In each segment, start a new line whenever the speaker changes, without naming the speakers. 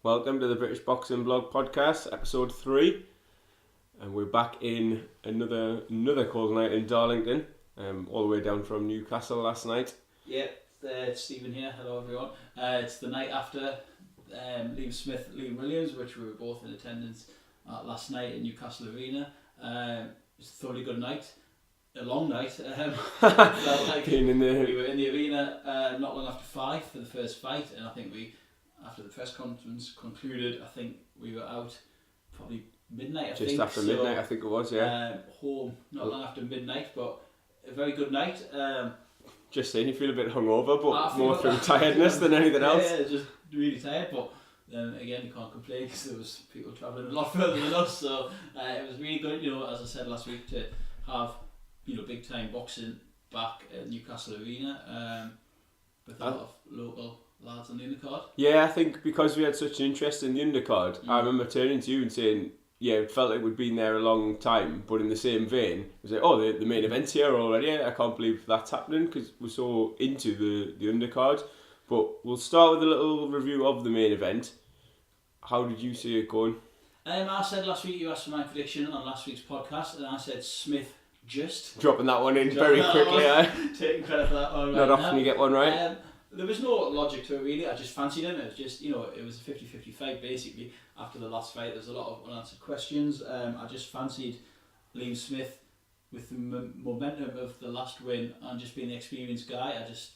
Welcome to the British Boxing Blog Podcast, episode 3. And we're back in another cold night in Darlington, all the way down from Newcastle last night.
Yeah, it's Stephen here. Hello everyone. It's the night after Liam Smith, Liam Williams, which we were both in attendance at last night in Newcastle Arena. It was a thoroughly good night. A long night. Felt like we were in the arena not long after 5 for the first fight, and I think after the press conference concluded, I think we were out probably midnight.
Just after midnight, I think it was, yeah.
Home not long after midnight, but a very good night.
Just saying, you feel a bit hungover, but more through tiredness than anything else.
Yeah, just really tired, but then again, you can't complain because there was people travelling a lot further than us, so it was really good, as I said last week, to have, big time boxing back at Newcastle Arena with a lot of local lads on the undercard.
Yeah, I think because we had such an interest in the undercard, I remember turning to you and saying, yeah, it felt like we'd been there a long time, but in the same vein, it was like, oh, the main event's here already. I can't believe that's happening because we're so into the undercard. But we'll start with a little review of the main event. How did you see it going?
I said last week, you asked for my prediction on last week's podcast, and I said Smith just.
Dropping that one in very quickly,
Taking credit for that one.
Not often you get one right.
There was no logic to it really. I just fancied him. It was just, it was a 50-50 fight basically. After the last fight, there's a lot of unanswered questions. I just fancied Liam Smith with the momentum of the last win and just being the experienced guy. I just,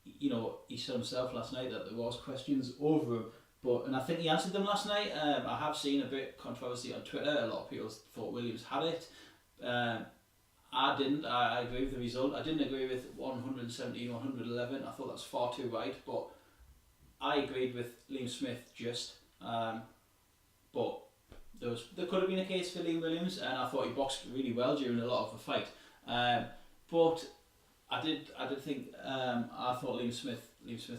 he said himself last night that there was questions over him, and I think he answered them last night. I have seen a bit of controversy on Twitter. A lot of people thought Williams had it. I didn't. I agree with the result. I didn't agree with 117, 111. I thought that's far too wide, but I agreed with Liam Smith just. But there could have been a case for Liam Williams, and I thought he boxed really well during a lot of the fight. But I did think I thought Liam Smith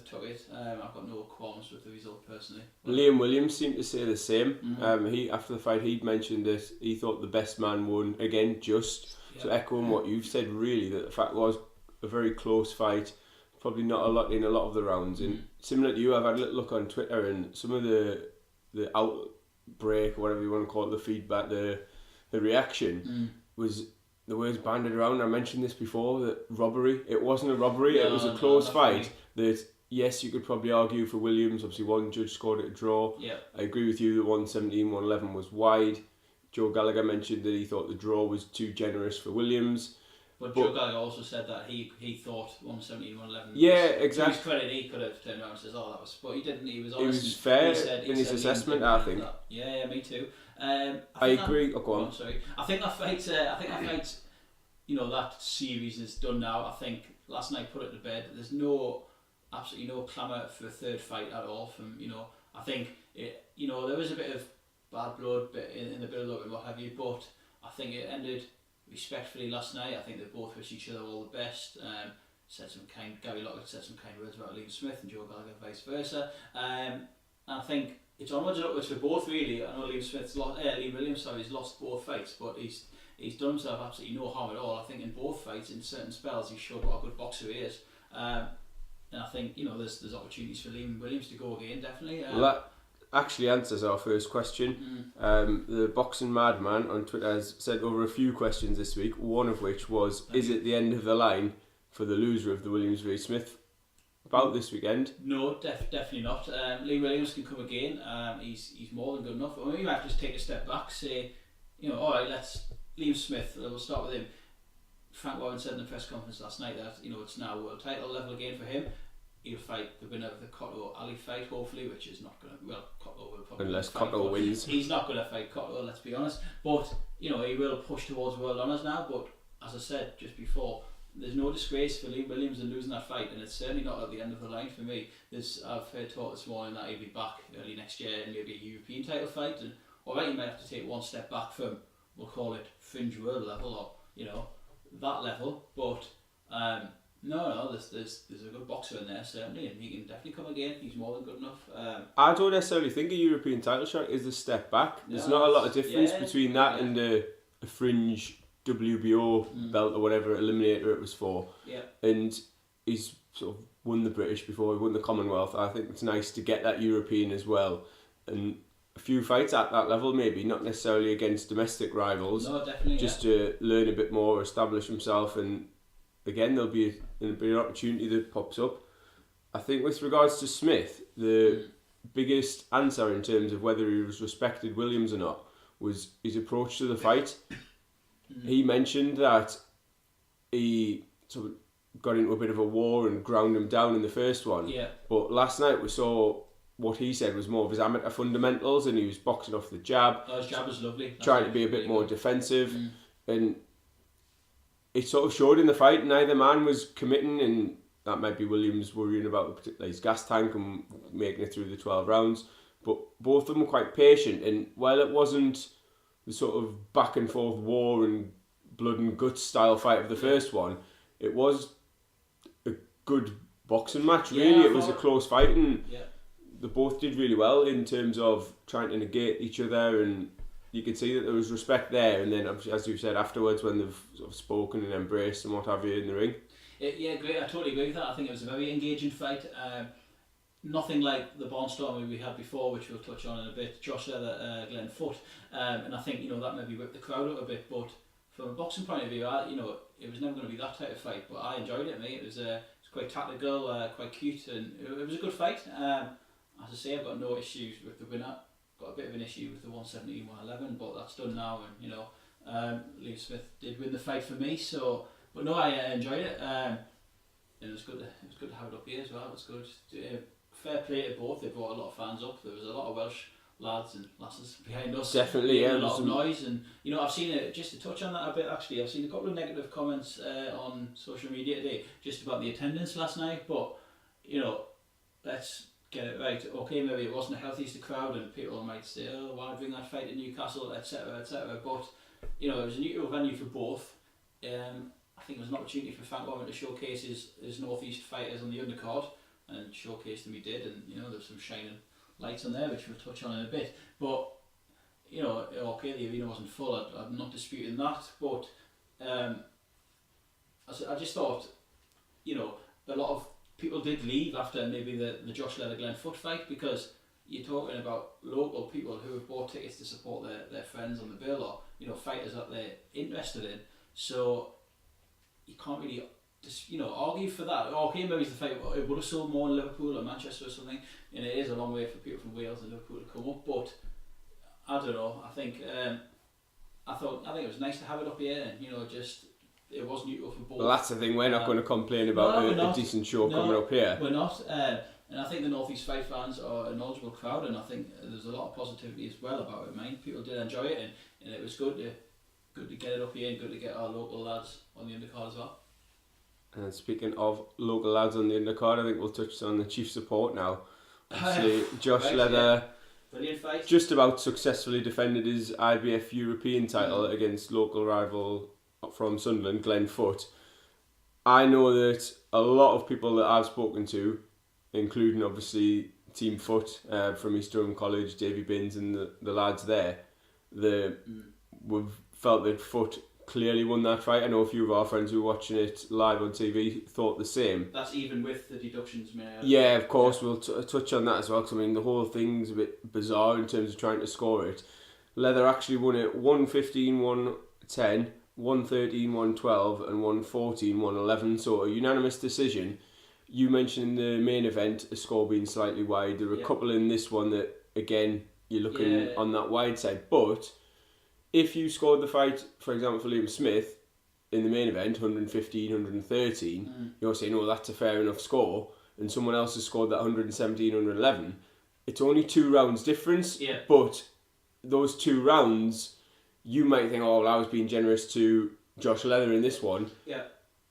took it. I've got no qualms with the result personally.
Liam Williams seemed to say the same.
Mm-hmm.
He after the fight he'd mentioned that he thought the best man won again just. So echoing what you've said, really, that the fact was a very close fight, probably not a lot in a lot of the rounds. And similar to you, I've had a little look on Twitter, and some of the outbreak, or whatever you want to call it, the feedback, the reaction was the words banded around. I mentioned this before, that robbery. It wasn't a robbery. It was a close fight. That yes, you could probably argue for Williams. Obviously, one judge scored it a draw.
Yeah. I
agree with you that 117, 111 was wide. Joe Gallagher mentioned that he thought the draw was too generous for Williams.
But Joe Gallagher also said that he thought 117, 111.
Yeah, exactly.
To his credit, he could have turned around and said, "Oh, that was," but he didn't. He was honest.
He was fair
in
his assessment, I think.
Yeah, me too.
I agree. Go on.
Sorry. I think that fight. That series is done now. I think last night put it to bed. There's absolutely no clamour for a third fight at all. I think it. There was a bit of bad blood in the build-up and what have you, but I think it ended respectfully last night. I think they both wished each other all the best. Gary Lockett said some kind words about Liam Smith and Joe Gallagher vice versa. And I think it's onwards and upwards for both really. I know Liam Williams has lost both fights, but he's done himself absolutely no harm at all. I think in both fights, in certain spells, he showed what a good boxer he is. And I think there's opportunities for Liam Williams to go again, definitely.
That actually answers our first question. The Boxing Madman on Twitter has sent over a few questions this week, one of which was, is it the end of the line for the loser of the Williams v Smith bout this weekend?
No, definitely not. Liam Williams can come again. He's more than good enough. I mean, you have to just take a step back, say, alright, Liam Smith, we'll start with him. Frank Warren said in the press conference last night that it's now world title level again for him. He'll fight the winner of the Cotto Ali fight, hopefully, which is not going to. Well, Cotto will probably.
Unless Cotto wins.
He's not going to fight Cotto, let's be honest. But, he will push towards world honours now. But, as I said just before, there's no disgrace for Liam Williams in losing that fight, and it's certainly not at the end of the line for me. I've heard talk this morning that he'll be back early next year in maybe a European title fight. And, alright, you might have to take one step back from, we'll call it fringe world level, or, that level. But, No, there's a good boxer in there certainly, and he can definitely come again. He's more than good enough.
I don't necessarily think a European title shot is a step back. There's not a lot of difference between that and a fringe WBO belt or whatever eliminator it was for.
Yeah.
And he's sort of won the British before, he won the Commonwealth. I think it's nice to get that European as well. and a few fights at that level, maybe not necessarily against domestic rivals.
No, definitely.
Just to learn a bit more, establish himself, and again there'll be an opportunity that pops up. I think with regards to Smith, the biggest answer in terms of whether he was respected Williams or not was his approach to the fight. He mentioned that he sort of got into a bit of a war and ground him down in the first one.
Yeah.
But last night we saw what he said was more of his amateur fundamentals, and he was boxing off the jab.
Oh, his jab was lovely.
Trying to be a bit more defensive. And it sort of showed in the fight. Neither man was committing, and that might be Williams worrying about particularly his gas tank and making it through the 12 rounds. But both of them were quite patient, and while it wasn't the sort of back and forth war and blood and guts style fight of the first one, it was a good boxing match, really. It was a close fight, and they both did really well in terms of trying to negate each other, and you could see that there was respect there. And then, as you said, afterwards when they've sort of spoken and embraced and what have you in the ring.
Yeah, great. I totally agree with that. I think it was a very engaging fight. Nothing like the barnstorming we had before, which we'll touch on in a bit. Josh Leather, Glenn Foot, and I think that maybe whipped the crowd up a bit. But from a boxing point of view, it was never going to be that type of fight. But I enjoyed it, mate. It was quite tactical, quite cute, and it was a good fight. As I say, I've got no issues with the winner. Got a bit of an issue with the 117, 111, but that's done now. And Liam Smith did win the fight for me. So, but no, I enjoyed it. And it was good. It was good to have it up here as well. It was good. Fair play to both. They brought a lot of fans up. There was a lot of Welsh lads and lasses behind us.
Definitely, yeah.
A lot of noise, and I've seen it. Just to touch on that a bit, actually, I've seen a couple of negative comments on social media today, just about the attendance last night. But let's get it right. Okay, maybe it wasn't the healthiest crowd, and people might say, "Oh, why bring that fight to Newcastle, etc., etc." But it was a neutral venue for both. I think it was an opportunity for Frank Warren to showcase his northeast fighters on the undercard. And showcased them he did, and there's some shining lights on there which we'll touch on in a bit. But okay, the arena wasn't full. I'm not disputing that, but I just thought a lot of people did leave after maybe the Josh Leather Glenn Foot fight, because you're talking about local people who have bought tickets to support their friends on the bill, or fighters that they're interested in. So you can't really argue for that. Okay, maybe the fight it would have sold more in Liverpool or Manchester or something, and it is a long way for people from Wales and Liverpool to come up. But I don't know. I think it was nice to have it up here, and just it was neutral for both.
Well, that's the thing. We're not going to complain about a decent show coming up here.
We're not. And I think the North East Fight fans are a knowledgeable crowd, and I think there's a lot of positivity as well about it. Mate, people did enjoy it, and it was good to get it up here, and good to get our local lads on the undercard as well.
And speaking of local lads on the undercard, I think we'll touch on the chief support now. Obviously, Josh Leather,
brilliant fight.
Just about successfully defended his IBF European title against local rival from Sunderland, Glenn Foot. I know that a lot of people that I've spoken to, including obviously Team Foot from East Durham College, Davy Binns and the lads there, we've felt that Foot clearly won that fight. I know a few of our friends who were watching it live on TV thought the same.
That's even with the deductions, man.
Yeah, of course, we'll touch on that as well, because the whole thing's a bit bizarre in terms of trying to score it. Leather actually won it 115, 110, 113, 112 and 114, 111, so a unanimous decision. You mentioned in the main event a score being slightly wide. There were a couple in this one that, again, you're looking on that wide side, but if you scored the fight, for example, for Liam Smith, in the main event, 115, 113, you're saying, oh, that's a fair enough score, and someone else has scored that 117, 111, it's only 2 rounds difference, but those 2 rounds, you might think, oh, well, I was being generous to Josh Leather in this one,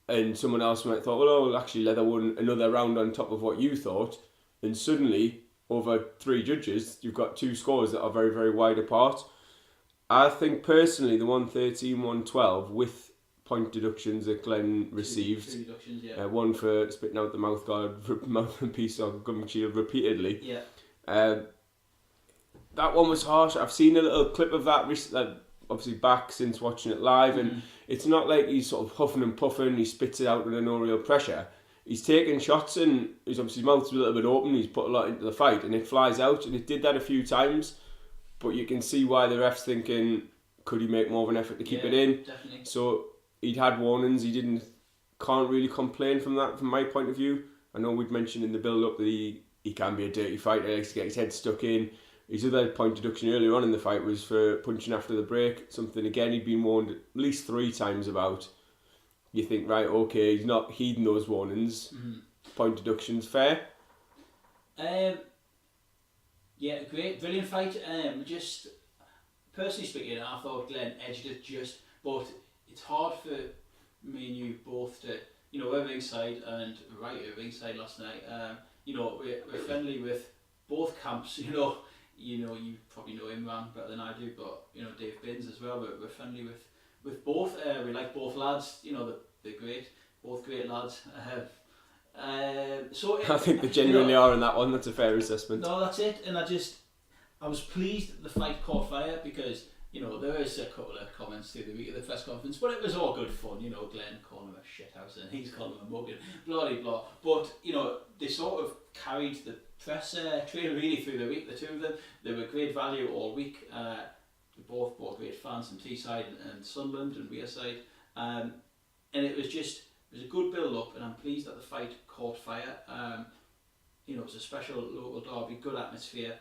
and someone else might have thought, well, actually, Leather won another round on top of what you thought, and suddenly, over 3 judges, you've got 2 scores that are very, very wide apart. I think personally the 113, 112 with point deductions that Glenn received,
2 deductions,
one for spitting out the mouthpiece of gum shield repeatedly. That one was harsh. I've seen a little clip of that obviously back since watching it live, and it's not like he's sort of huffing and puffing, he spits it out with no real pressure. he's taken shots and he's obviously his mouth's a little bit open. He's put a lot into the fight and it flies out, and it did that a few times. But you can see why the ref's thinking, could he make more of an effort to keep it in?
Definitely.
So he'd had warnings. Can't really complain from that, from my point of view. I know we'd mentioned in the build-up that he can be a dirty fighter. He likes to get his head stuck in. His other point deduction earlier on in the fight was for punching after the break. Something, again, he'd been warned at least 3 times about. You think, right, okay, he's not heeding those warnings. Point deduction's fair.
Yeah, great, brilliant fight. Just personally speaking, I thought Glenn edged it but it's hard for me and you both to, we're ringside and right at ringside last night. We're friendly with both camps. You probably know Imran better than I do, but Dave Binns as well. We're friendly with both. We like both lads. They're great, both great lads. I
think they genuinely are in that one. That's a fair assessment.
No, that's it. And I was pleased that the fight caught fire because there was a couple of comments through the week of the press conference, but it was all good fun. Glenn calling him a shithouse and he's calling him a muggin, blah blah blah. But they sort of carried the press trail really through the week. The two of them, they were great value all week. They both great fans from Teesside and Sunderland and Wearside, and it was a good build up, and I'm pleased that the fight caught fire. It was a special local derby, good atmosphere.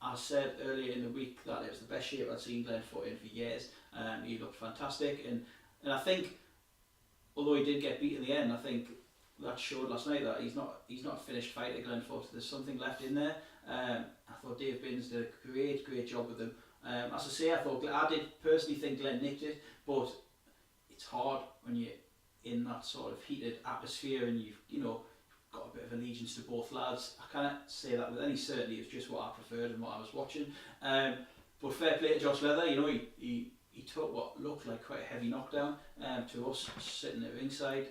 I said earlier in the week that it was the best shape I'd seen Glenn Foot in for years. He looked fantastic, and I think, although he did get beat in the end, I think that showed last night that he's not a finished fighter, Glenn Foot. There's something left in there. I thought Dave Binns did a great job with him. As I say, I did personally think Glenn nicked it, but it's hard when you're in that sort of heated atmosphere and you've got a bit of allegiance to both lads. I can't say that with any certainty. It's just what I preferred and what I was watching. But fair play to Josh Leather. He took what looked like quite a heavy knockdown to us sitting at ringside,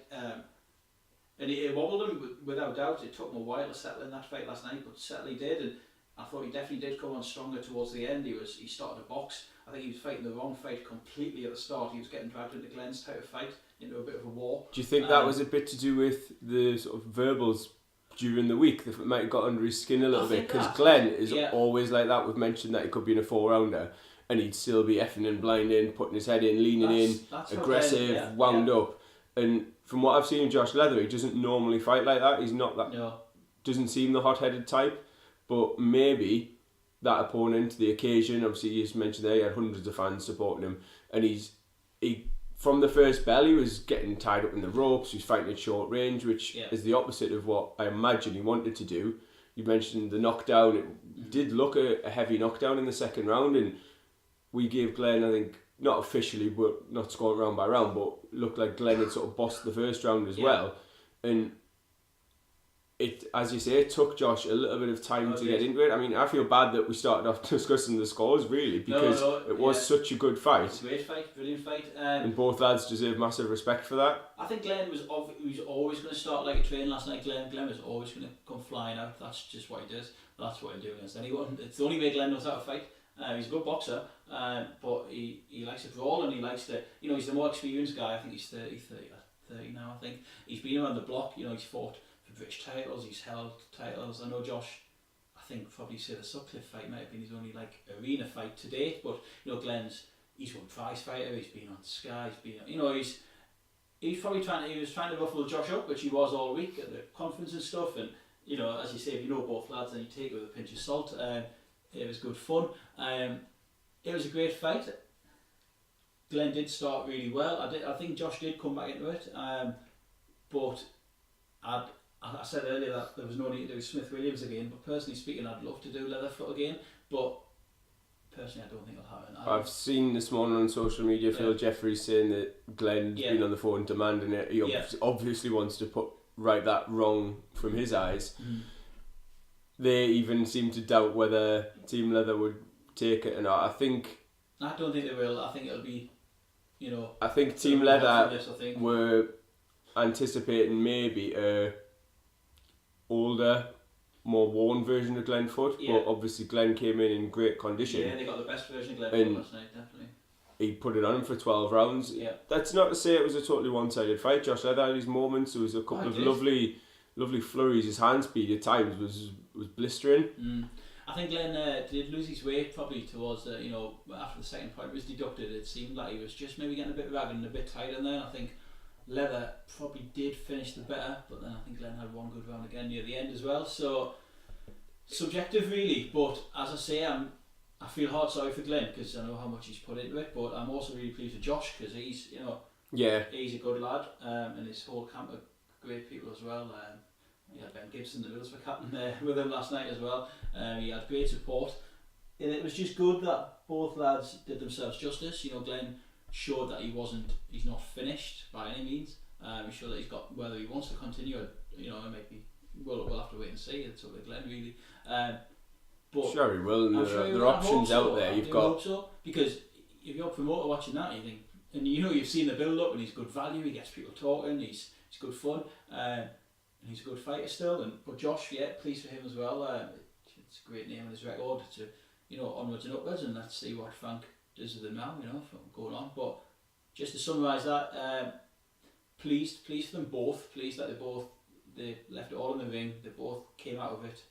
and it wobbled him without doubt. It took him a while to settle in that fight last night, but settle he did, and I thought he definitely did come on stronger towards the end. He started to box. I think he was fighting the wrong fight completely at the start. He was getting dragged into Glenn's type of fight, into a bit of a war.
Do you think that was a bit to do with the sort of verbals during the week that might have got under his skin a little bit? Because Glenn is always like that. We've mentioned that he could be in a 4-rounder and he'd still be effing and blinding, putting his head in, leaning that's aggressive, wound up. And from what I've seen of Josh Leather, he doesn't normally fight like that. He's not that. No. Doesn't seem the hot-headed type. But maybe that opponent, the occasion, obviously you just mentioned there, he had hundreds of fans supporting him, and he from the first bell he was getting tied up in the ropes. He was fighting at short range, which is the opposite of what I imagine he wanted to do. You mentioned the knockdown. It did look a heavy knockdown in the second round, and we gave Glenn, I think, not officially, but not scoring round by round, but looked like Glenn had sort of bossed the first round as well. And it, as you say, it took Josh a little bit of time to get into it. I mean, I feel bad that we started off discussing the scores, really, because it was such a good fight.
It's a great fight, brilliant fight.
And both lads deserve massive respect for that.
I think Glenn was always going to start like a train last night. Glenn was always going to come flying out. That's just what he does. That's what he'll do against anyone. It's the only way Glenn knows how to fight. He's a good boxer, but he likes to brawl, and he likes to, he's the more experienced guy. I think he's 30 now, I think. He's been around the block, he's fought for British titles, he's held titles. I know Josh, I think probably say the Sutcliffe fight might have been his only arena fight to date, but he's won prize fighter, he's been on Sky, he's been, he's probably he was trying to ruffle Josh up, which he was all week at the conference and stuff, and as you say, if you know both lads, then you take it with a pinch of salt. It was good fun. It was a great fight. Glenn did start really well. I think Josh did come back into it, but I said earlier that there was no need to do Smith Williams again. But personally speaking, I'd love to do Leatherfoot again. But personally, I don't think it'll happen.
I've seen this morning on social media Phil Jeffries saying that Glenn's been on the phone demanding it. He obviously wants to put right that wrong from his eyes. Mm. They even seem to doubt whether Team Leather would take it or not.
I don't think they will. I think it'll be,
I think Team Leather were anticipating maybe a older, more worn version of Glenn Foot, but obviously Glenn came in great condition.
Yeah, they got the best version of Glenn Foot last night, definitely.
he put it on him for 12 rounds.
Yeah.
That's not to say it was a totally one-sided fight. Josh Leather had his moments. There was a couple of lovely flurries. His hand speed at times was blistering.
I think Glenn did lose his weight probably towards after the second point was deducted. It seemed like he was just maybe getting a bit ragged and a bit tight in there. I think Leather probably did finish the better, but then I think Glenn had one good round again near the end as well. So subjective really, but as I say, I feel hard sorry for Glenn because I know how much he's put into it, but I'm also really pleased with Josh because he's he's a good lad, and his whole camp are great people as well. Ben Gibson, the Middlesbrough captain, with him last night as well. He had great support, and it was just good that both lads did themselves justice. Glenn showed that he's not finished by any means. He showed that he's got whether he wants to continue. It might be. We'll have to wait and see. It's up to Glenn really. But
sure he will. There are options out there. You've got.
Hope so, because if you're a promoter watching that, you think, and you've seen the build up, and he's good value. He gets people talking. He's good fun. And he's a good fighter still. But Josh, pleased for him as well. It's a great name on his record. To onwards and upwards, and let's see what Frank does with him now. From going on. But just to summarise that, pleased for them both. Pleased that they left it all in the ring. They both came out of it.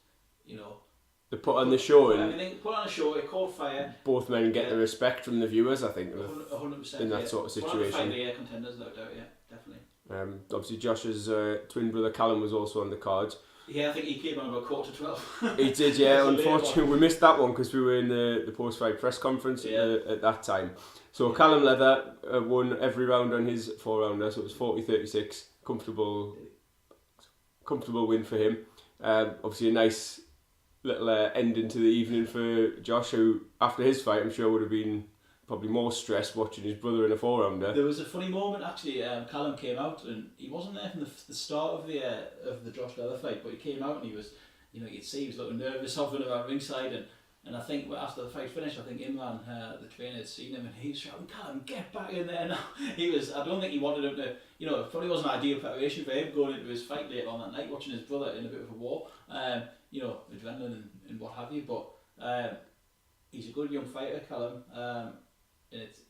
They put on the show and
everything. Put on a show. It caught fire.
Both men get the respect from the viewers. I think
100%
in that sort of situation.
One of the contenders, no doubt. Yeah, definitely.
Obviously, Josh's twin brother Callum was also on the card.
Yeah, I think he came on about 11:45.
He did, yeah. Unfortunately, we missed that one because we were in the post-fight press conference at that time. So Callum Leather won every round on his 4-rounder, so it was 40-36. Comfortable win for him. Obviously, a nice little ending to the evening for Josh, who after his fight, I'm sure would have been probably more stressed watching his brother in a 4-rounder.
There was a funny moment actually. Callum came out and he wasn't there from the start of the Josh Leather fight, but he came out and he was, you'd see he was looking nervous, hovering around ringside, and I think after the fight finished, I think Imran, the trainer, had seen him and he was shouting, "Callum, get back in there now!" I don't think he wanted him to. It probably wasn't ideal preparation for him going into his fight later on that night, watching his brother in a bit of a war. Adrenaline and what have you, but he's a good young fighter, Callum. And it's,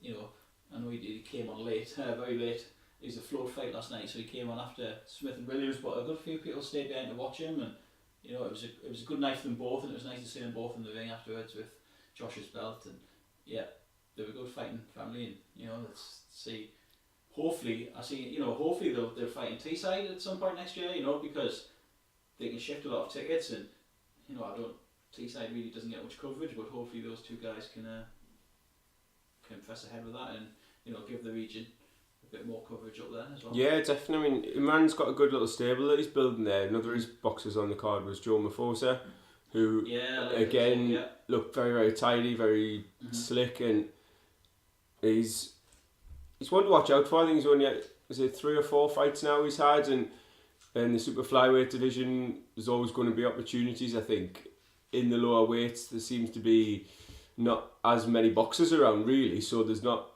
I know he came on late, very late. It was a float fight last night, so he came on after Smith and Williams, but a good few people stayed behind to watch him, and it was a good night for them both, and it was nice to see them both in the ring afterwards with Josh's belt, and they were a good fighting family, and let's see. Hopefully they'll fight in Teesside at some point next year, because they can shift a lot of tickets, and Teesside really doesn't get much coverage, but hopefully those two guys can press ahead with that and give the region a bit more coverage up there as well. Yeah,
definitely. I mean, Imran's got a good little stable that he's building there. Another of his boxers on the card was Joe Mafosa, who looked very, very tidy, very slick, and he's one to watch out for. I think he's only 3 or 4 fights now he's had, and in the super flyweight division there's always going to be opportunities. I think in the lower weights there seems to be not as many boxers around really, so there's not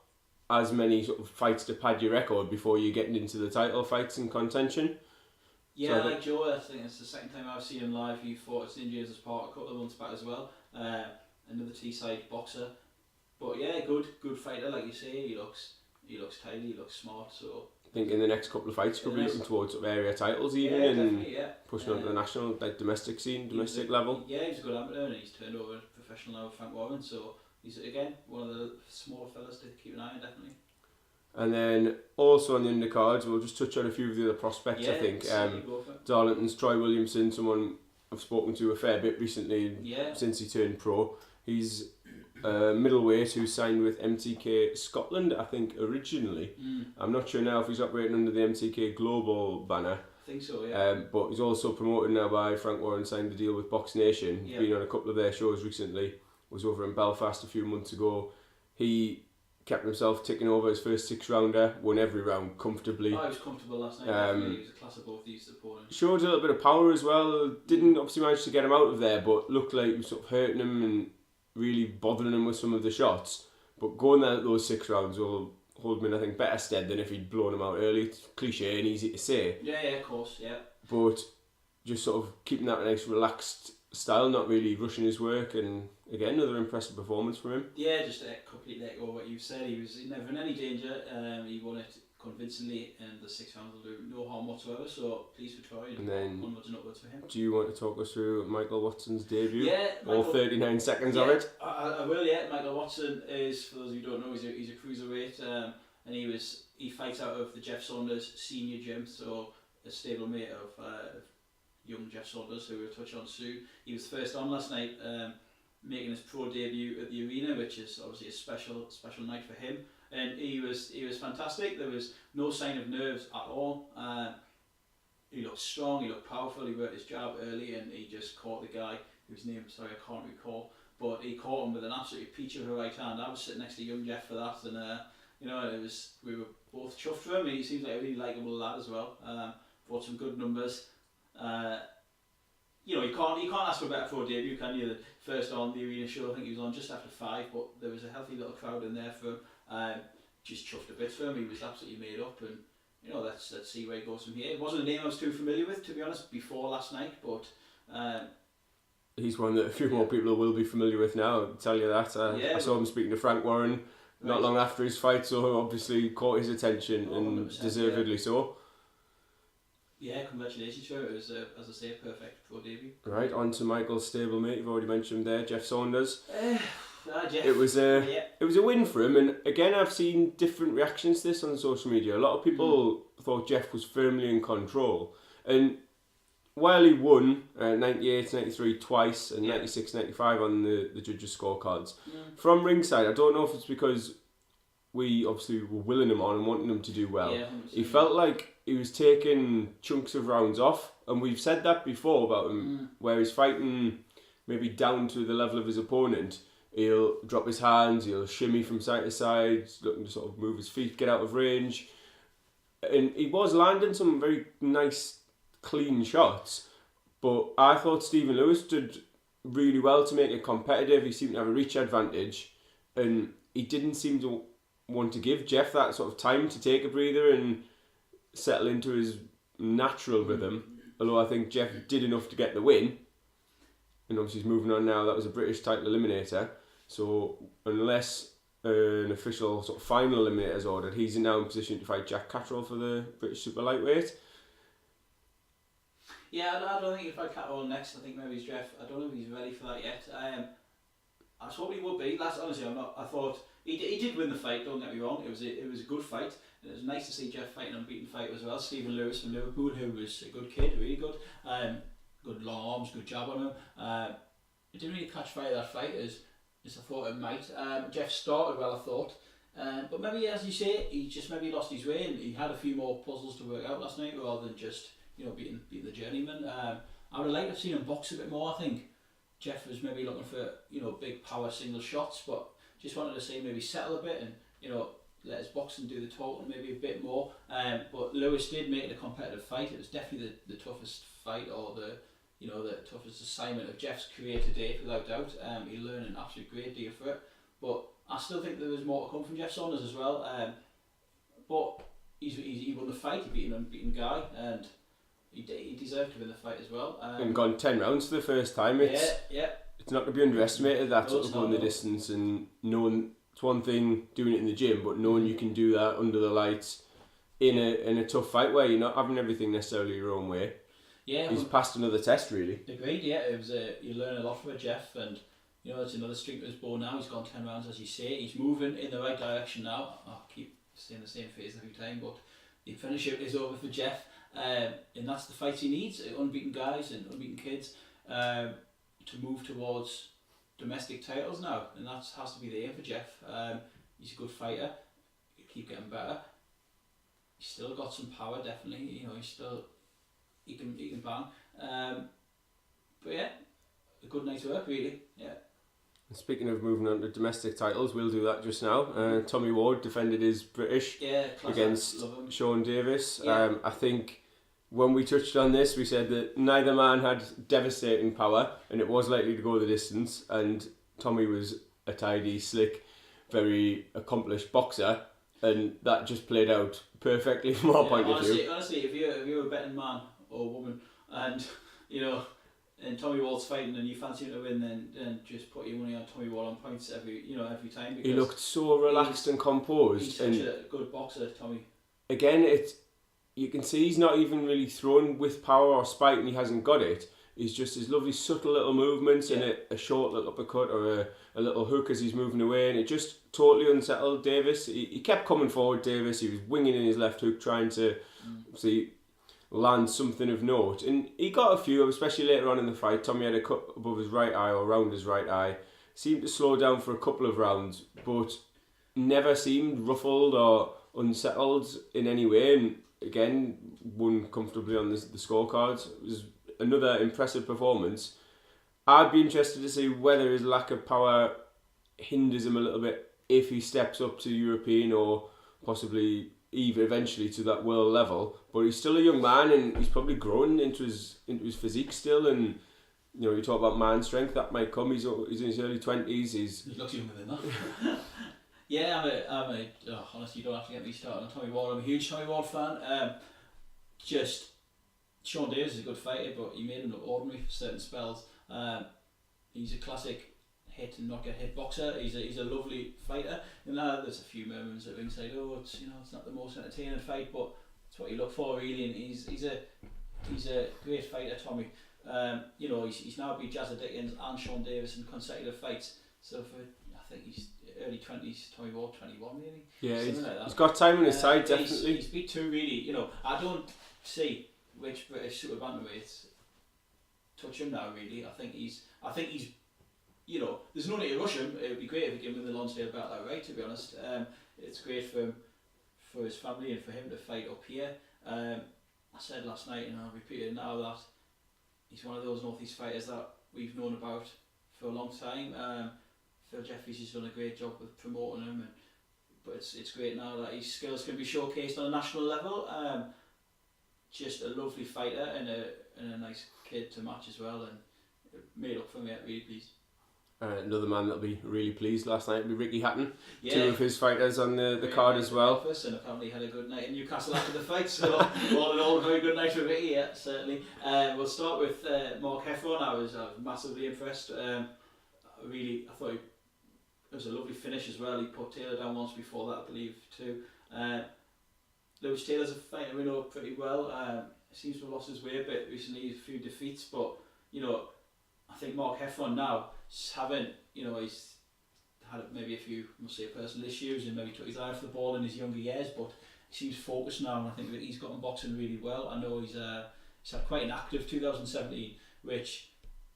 as many sort of fights to pad your record before you're getting into the title fights in contention.
Yeah, so like Joe, I think it's the second time I've seen him live. He fought at St James's Park a couple of months back as well. Another Teesside boxer, but good fighter, like you say. He looks tidy, he looks smart. So
I think in the next couple of fights could be looking towards area titles even, and pushing on to the national, domestic scene, domestic level.
Yeah, he's a good amateur, and he's turned over professional now with Frank Warren. So he's again one of the smaller fellas to keep an eye on, definitely.
And then also on the undercards, we'll just touch on a few of the other prospects. I think Darlington's Troy Williamson, someone I've spoken to a fair bit recently since he turned pro. He's a middleweight who signed with MTK Scotland, I think originally. I'm not sure now if he's operating under the MTK Global banner.
I think so, yeah.
But he's also promoted now by Frank Warren, signed the deal with Box Nation. He's been on a couple of their shows recently. Was over in Belfast a few months ago. He kept himself ticking over his first 6-rounder, won every round comfortably.
He was comfortable last night. He was a class of both these opponents.
Showed a little bit of power as well. Didn't obviously manage to get him out of there, but looked like he was sort of hurting him and really bothering him with some of the shots. But going there at those 6 rounds will hold him in, I think, better stead than if he'd blown him out early. It's cliche and easy to say.
Yeah, of course, yeah.
But just sort of keeping that nice relaxed style, not really rushing his work, and again another impressive performance from him.
Yeah, just completely echo what you said. He was never in any danger. He won it convincingly, and the 6 rounds will do no harm whatsoever. So pleased for Troy, and
then
onwards and upwards for him.
Do you want to talk us through Michael Watson's debut?
Yeah,
all 39 seconds of it.
I will. Yeah, Michael Watson is, for those who don't know, he's a cruiserweight, and he fights out of the Jeff Saunders senior gym, so a stablemate of young Jeff Saunders, who we'll touch on soon. He was first on last night, making his pro debut at the arena, which is obviously a special night for him. And he was fantastic. There was no sign of nerves at all. He looked strong, he looked powerful, he worked his jab early, and he just caught the guy whose name, sorry, I can't recall, but he caught him with an absolutely peach of a right hand. I was sitting next to young Jeff for that, and we were both chuffed for him. He seems like a really likeable lad as well. Brought some good numbers. You can't ask for a better pro debut, can you? The first on the arena show, I think he was on just after 5, but there was a healthy little crowd in there for him. Just chuffed a bit for him. He was absolutely made up, and let's see where he goes from here. It wasn't a name I was too familiar with, to be honest, before last night, but
he's one that a few more people will be familiar with now, I'll tell you that. I saw him speaking to Frank Warren not long after his fight, so obviously caught his attention, and deservedly so. Yeah,
congratulations to him. It was, as I say, a perfect pro debut.
Right, on to Michael's stablemate. You've already mentioned him there, Jeff Saunders.
Jeff.
It was a win for him, and again I've seen different reactions to this on social media. A lot of people thought Jeff was firmly in control, and while he won 98, 93 twice and 96, 95 on the judges' scorecards, from ringside, I don't know if it's because we obviously were willing him on and wanting him to do well. He felt like he was taking chunks of rounds off, and we've said that before about him, where he's fighting maybe down to the level of his opponent. He'll drop his hands, he'll shimmy from side to side, looking to sort of move his feet, get out of range. And he was landing some very nice, clean shots. But I thought Stephen Lewis did really well to make it competitive. He seemed to have a reach advantage. And he didn't seem to want to give Jeff that sort of time to take a breather and settle into his natural rhythm. Although I think Jeff did enough to get the win. And obviously he's moving on now. That was a British title eliminator. So unless an official sort of final eliminator is ordered, he's now in position to fight Jack Catterall for the British super lightweight.
Yeah, I don't think he'll fight Catterall next. I think maybe it's Jeff. I don't know if he's ready for that yet. I was hoping he would be. Honestly, I'm not. I thought he did win the fight. Don't get me wrong. It was a good fight. And it was nice to see Jeff fighting an unbeaten fight as well. Stephen Lewis from Liverpool, who was a good kid, really good. Good long arms, good jab on him. It didn't really catch fire that fight as I thought it might. Jeff started well, I thought, but maybe, as you say, he just maybe lost his way, and he had a few more puzzles to work out last night rather than just beating the journeyman. I would have liked to have seen him box a bit more. I think Jeff was maybe looking for big power single shots, but just wanted to see maybe settle a bit and let his boxing do the talking maybe a bit more. But Lewis did make it a competitive fight. It was definitely the toughest fight, or the toughest assignment of Jeff's career to date, without doubt. He learned an absolute great deal for it. But I still think there was more to come from Jeff Saunders as well. But he won the fight. He beat an unbeaten guy, and he deserved to win the fight as well.
And gone 10 rounds for the first time. It's not to be underestimated, that sort of going the distance, and knowing it's one thing doing it in the gym, but knowing you can do that under the lights in a tough fight where you're not having everything necessarily your own way. Yeah, he's passed another test, really.
Agreed. Yeah, it was you learn a lot from it, Jeff, and it's another string to his bow now. He's gone 10 rounds, as you say. He's moving in the right direction now. I'll keep saying the same phrase every time, but the finish is over for Jeff, and that's the fight he needs. Unbeaten guys and unbeaten kids to move towards domestic titles now, and that has to be the aim for Jeff. He's a good fighter. He'll keep getting better. He's still got some power, definitely. He's still. He can bang. But yeah, a good night's work, really. Yeah.
Speaking of moving on to domestic titles, we'll do that just now. Tommy Ward defended his British against Sean Davis. Yeah. I think when we touched on this, we said that neither man had devastating power, and it was likely to go the distance. And Tommy was a tidy, slick, very accomplished boxer, and that just played out perfectly from our point of view.
Honestly, if you're a betting man or woman, and and Tommy Wall's fighting and you fancy him to win, then just put your money on Tommy Wall on points every time.
He looked so relaxed and composed.
He's such a good boxer, Tommy.
Again, you can see he's not even really thrown with power or spite, and he hasn't got it. He's just his lovely subtle little movements and a short little uppercut or a little hook as he's moving away, and it just totally unsettled Davis. He kept coming forward, Davis. He was winging in his left hook, trying to land something of note, and he got a few, especially later on in the fight. Tommy had a cut above his right eye or around his right eye. Seemed to slow down for a couple of rounds, but never seemed ruffled or unsettled in any way, and again won comfortably on the scorecards. It was another impressive performance. I'd be interested to see whether his lack of power hinders him a little bit if he steps up to European or possibly even eventually to that world level. But he's still a young man, and he's probably growing into his physique still. And you talk about man strength, that might come. He's in his early 20s. He
looks younger than that. Yeah, honestly, you don't have to get me started on Tommy Wall. I'm a huge Tommy Wall fan. Sean Davis is a good fighter, but he made him look ordinary for certain spells. He's a classic hit and not get hit boxer. He's a lovely fighter. And there's a few murmurs at ringside. It's not the most entertaining fight, but it's what you look for really. And he's a great fighter, Tommy. He's now beat Jazza Dickens and Sean Davis in consecutive fights. So I think he's early 20s, Tommy Wall 21 maybe.
Yeah,
like
he's got time on his side, definitely.
He's beat two really. I don't see which British super bantamweights touch him now really. I think he's there's no need to rush him. It would be great if he gave him the Lonsdale belt outright, to be honest. It's great for his family and for him to fight up here. I said last night, and I'll repeat it now, that he's one of those North East fighters that we've known about for a long time. Phil Jeffries has done a great job with promoting him, but it's great now that his skills can be showcased on a national level. Just a lovely fighter and a nice kid to match as well, and it made up for me. I'm really pleased.
Another man that'll be really pleased last night will be Ricky Hatton.
Yeah.
Two of his fighters on the card as well.
Belfast, and apparently had a good night in Newcastle after the fight, so all in all a very good night for Ricky, yeah, certainly. We'll start with Mark Heffron. I was massively impressed. I thought it was a lovely finish as well. He put Taylor down once before that, I believe, too. Lewis Taylor's a fighter we know pretty well. He seems to have lost his way a bit recently, a few defeats, but I think Mark Heffron now he's had maybe a few, personal issues, and maybe took his eye off the ball in his younger years, but he seems focused now, and I think that he's gotten boxing really well. I know he's had quite an active 2017, which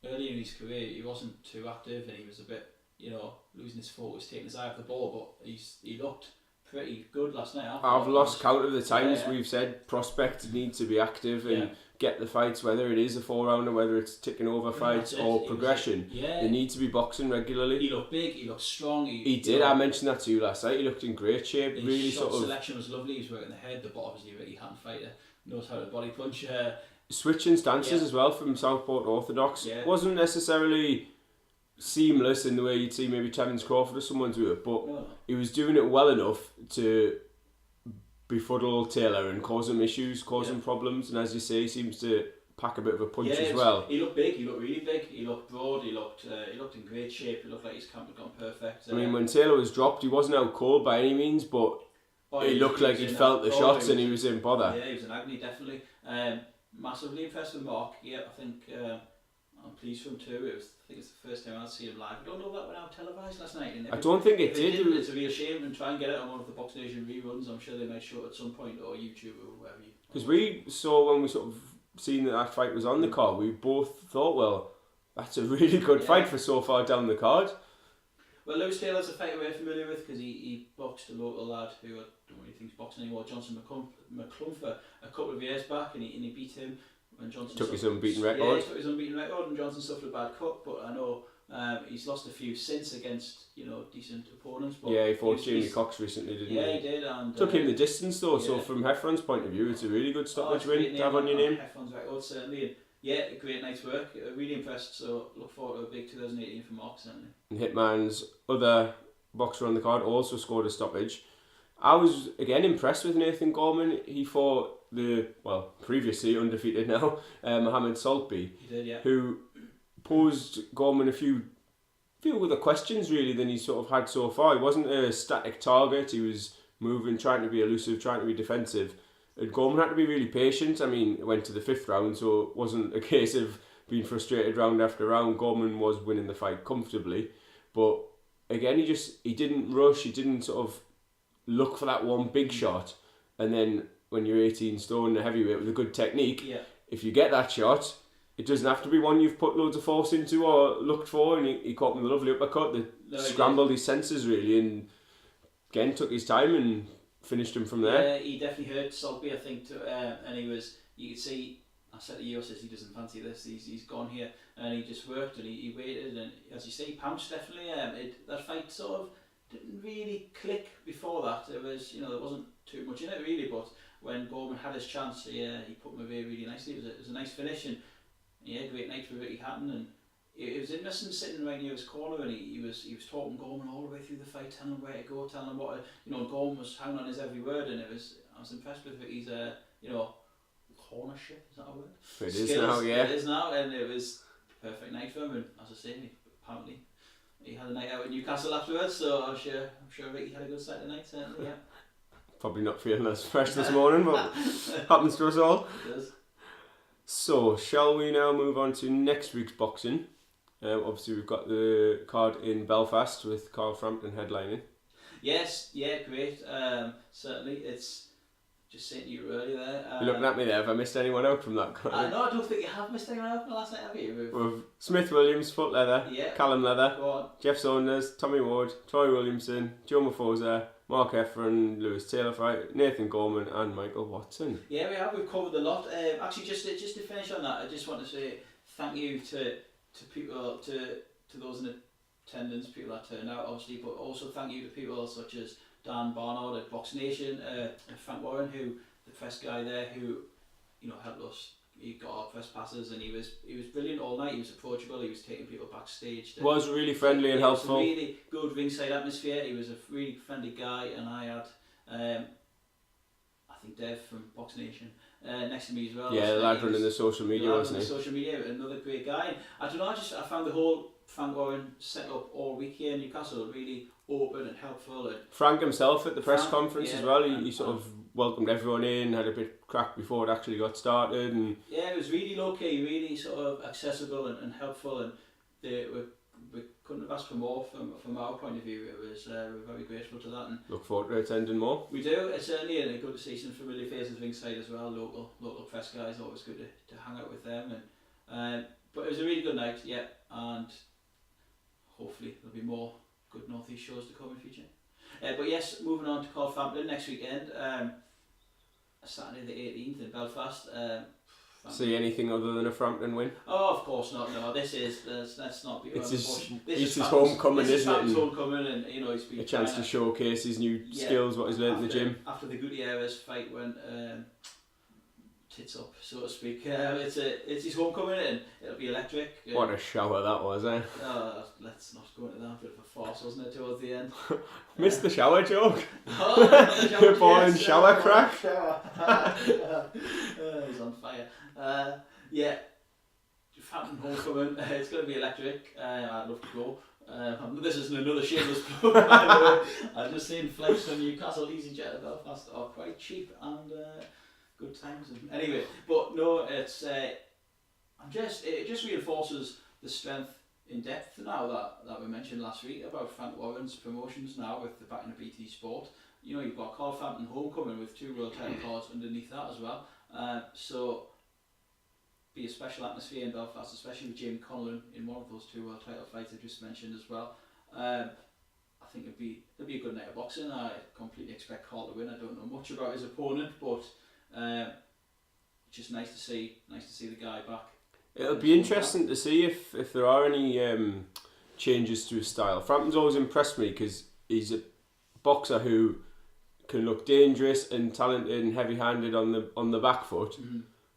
early in his career he wasn't too active, and he was a bit losing his focus, taking his eye off the ball, but he looked pretty good last night.
I've lost count of the times we've said prospects need to be active and get the fights, whether it is a 4-rounder, whether it's ticking over fights or progression. They need to be boxing regularly.
He looked big, he looked strong.
He did. I mentioned that to you last night. He looked in great shape.
His
really
shot selection was lovely. He was working the head, but obviously a Ricky Hatton fighter knows how to body punch.
Switching stances as well from Southport to Orthodox. Wasn't necessarily seamless in the way you'd see maybe Terence Crawford or someone do it, but he was doing it well enough to befuddle Taylor and cause him issues, cause him problems, and as you say, he seems to pack a bit of a punch as well.
He looked big, he looked really big, he looked broad, he looked in great shape, he looked like his camp had gone perfect.
I mean, when Taylor was dropped, he wasn't out cold by any means, but it looked like he'd felt the shots and he was in bother.
Yeah, he was in agony, definitely. Massively impressed with Mark. I think I'm pleased for him too. I think it's the first time I've seen him live. I don't know if that went out televised last night.
I don't think it did.
It's a real shame, and try and get it on one of the Box Nation reruns. I'm sure they might show it at some point, or YouTube or whatever.
Because we saw when we sort of seen that fight was on the card, we both thought, well, that's a really good fight for so far down the card.
Well, Lewis Taylor's a fighter we're familiar with because he boxed a local lad who I don't really think he's boxing anymore, Johnson McClung, for a couple of years back, and he beat him. When Johnson
took his unbeaten record.
Yeah, he took his unbeaten record, and Johnson suffered a bad cut. But I know he's lost a few since against decent opponents. But
he fought Jamie Cox recently, didn't he?
Yeah, he did. And
took him the distance though. So from Heffron's point of view, it's a really good stoppage win to have on your name.
Heffron's record certainly. And a great night's work. Really impressed. So look forward to a big 2018 for Mark certainly.
And Hitman's other boxer on the card also scored a stoppage. I was again impressed with Nathan Gorman. He fought previously undefeated now, Mohamed Saltby.
He did,
who posed Gorman a few other questions really than he sort of had so far. He wasn't a static target. He was moving, trying to be elusive, trying to be defensive. And Gorman had to be really patient. I mean, it went to the 5th round, so it wasn't a case of being frustrated round after round. Gorman was winning the fight comfortably, but again, he didn't rush. He didn't sort of look for that one big shot. And then when you're 18 stone, a heavyweight with a good technique, if you get that shot, it doesn't have to be one you've put loads of force into or looked for. And he caught him with a lovely uppercut that scrambled his senses really, and again took his time and finished him from there.
Yeah, he definitely hurt Sulby, I think, and he was. You could see. I said to you, says he doesn't fancy this. He's gone here, and he just worked and he waited, and as you say, he pounced definitely. That fight sort of didn't really click before that. It was, there wasn't too much in it really, but when Gorman had his chance, he put him away really nicely. It was a nice finish, and great night for Ricky Hatton, and it was interesting sitting right near his corner, and he was talking Gorman all the way through the fight, telling him where to go, telling him what Gorman was hanging on his every word, and I was impressed with Ricky's cornership, is that a word?
It is now, yeah.
It is now, and it was a perfect night for him, and as I say, apparently he had a night out in Newcastle afterwards, so I'm sure Ricky had a good Saturday night, certainly, yeah.
Probably not feeling as fresh this morning, but happens to us all.
It does.
So, shall we now move on to next week's boxing? Obviously, we've got the card in Belfast with Carl Frampton headlining.
Yes, yeah, great. Certainly, it's just saying to you earlier there.
You're looking at me there. Have I missed anyone out from that card?
No, I don't think you have missed anyone out from the last night, have you?
With Smith Williams, Foot Leather, Colin Leather, Jeff Saunders, Tommy Ward, Troy Williamson, Joe Mafosa, Mark Efron, Lewis Taylor fight, Nathan Coleman and Michael Watson.
Yeah, we have. We've covered a lot. Actually, just to finish on that, I just want to say thank you to people, to those in attendance, people that turned out, obviously, but also thank you to people such as Dan Barnard at Box Nation, and Frank Warren, who the press guy there, who helped us. He got our press passes, and he was brilliant all night. He was approachable. He was taking people backstage.
Was really friendly and helpful.
It was a really good ringside atmosphere. He was a really friendly guy, and I had I think Dev from Box Nation next to me as well.
Yeah, the lad running the social media, wasn't he?
Social media, another great guy. I don't know. I found the whole Frank Warren set up all week here in Newcastle really open and helpful. And
Frank himself at the press conference as well. He sort of welcomed everyone in, had a bit crack before it actually got started, and
it was really low key, really sort of accessible and helpful, and we couldn't have asked for more from our point of view. It was we're very grateful to that, and
look forward to attending more.
We do. It's certainly, and good to see some familiar faces ringside as well. Local press guys, always good to hang out with them, and but it was a really good night, and hopefully there'll be more good North East shows to come in the future. But yes, moving on to Carl Frampton next weekend, Saturday the 18th in Belfast.
See anything other than a Frampton win?
Oh, of course not. No, let's not be.
It's his homecoming, isn't it?
His homecoming, and he's been
a chance to showcase his new skills, what he's learned in the gym.
After the Gutierrez fight went tits up, so to speak. It's his homecoming, and it'll be electric.
What a shower that was, eh?
Let's not go into that. Bit of a farce, wasn't it, towards the end?
Missed the shower joke.
The
ball and shower crack.
He's on fire. Frampton homecoming. It's going to be electric. I'd love to go. This isn't another shameless plug, by the way. I've just seen flights from Newcastle EasyJet to Belfast are quite cheap and good times. Anyway, but no, it just reinforces the strength in depth now that we mentioned last week about Frank Warren's promotions now with the backing of BT Sport. You've got Carl Frampton homecoming with 2 world title cards underneath that as well. So be a special atmosphere in Belfast, especially with Jamie Connellan in one of those 2 world title fights I just mentioned as well. I think it'll be a good night of boxing. I completely expect Carl to win. I don't know much about his opponent, but just nice to see the guy back.
It'll be interesting to see if there are any changes to his style. Frampton's always impressed me because he's a boxer who can look dangerous and talented and heavy-handed on the back foot,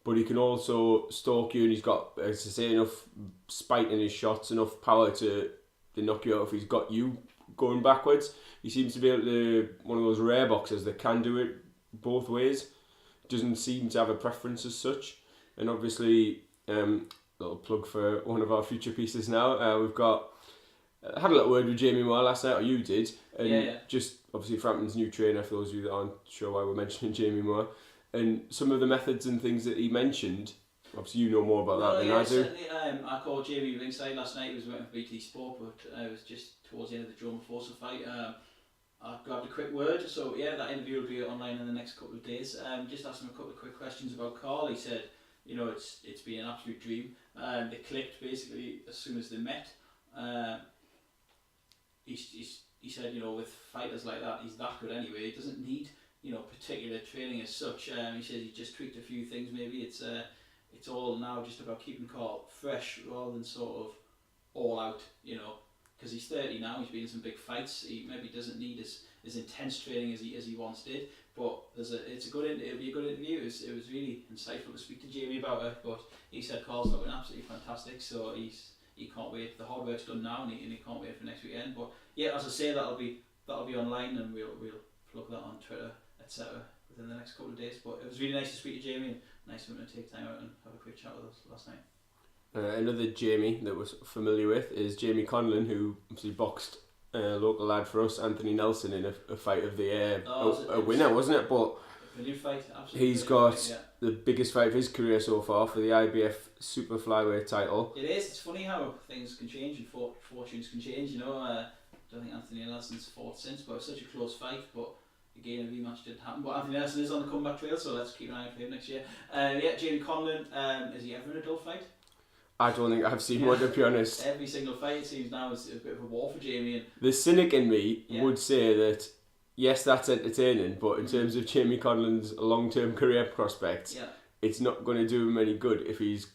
but he can also stalk you, and he's got, as I say, enough spite in his shots, enough power to knock you out if he's got you going backwards. He seems to be able to, one of those rare boxers that can do it both ways. Doesn't seem to have a preference as such, and obviously little plug for one of our future pieces now. We've got had a little word with Jamie Moore last night, or you did, and just obviously Frampton's new trainer, for those of you that aren't sure why we're mentioning Jamie Moore, and some of the methods and things that he mentioned. Obviously, you know more about that than I do.
Certainly, I called Jamie ringside last night. He was waiting for BT Sport, but it was just towards the end of the Joe Forza fight. I grabbed a quick word, so that interview will be online in the next couple of days. Just asked him a couple of quick questions about Carl. He said, it's been an absolute dream. They clicked basically as soon as they met. He said, with fighters like that, he's that good anyway. He doesn't need, particular training as such. He says he just tweaked a few things. Maybe it's all now just about keeping Carl fresh rather than sort of all out, because he's 30 now. He's been in some big fights. He maybe doesn't need as intense training as he once did. But it'll be a good interview. It was really insightful to speak to Jamie about it. But he said Carl's looking absolutely fantastic. So he can't wait. The hard work's done now, and he can't wait for next weekend. But as I say, that'll be online, and we'll plug that on Twitter, etc. within the next couple of days. But it was really nice to speak to Jamie, and nice of him to take time out and have a quick chat with us last night.
Another Jamie that we're familiar with is Jamie Connellan, who obviously boxed a local lad for us, Anthony Nelson, in a fight of the year. A winner, wasn't it? But
a new fight, absolutely.
He's got the biggest fight of his career so far for the IBF Super Flyweight title.
It is. It's funny how things can change and fortunes can change. I don't think Anthony Nelson's fought since, but it was such a close fight. But again, a rematch didn't happen. But Anthony Nelson is on the comeback trail, so let's keep an eye out for him next year. Jamie Connellan, is he ever in a dull fight?
I don't think I've seen one, to be honest.
Every single fight, it seems now, is a bit of a war for Jamie. And
the cynic in me would say that, yes, that's entertaining, but in terms of Jamie Connellan's long-term career prospects, it's not going to do him any good if he's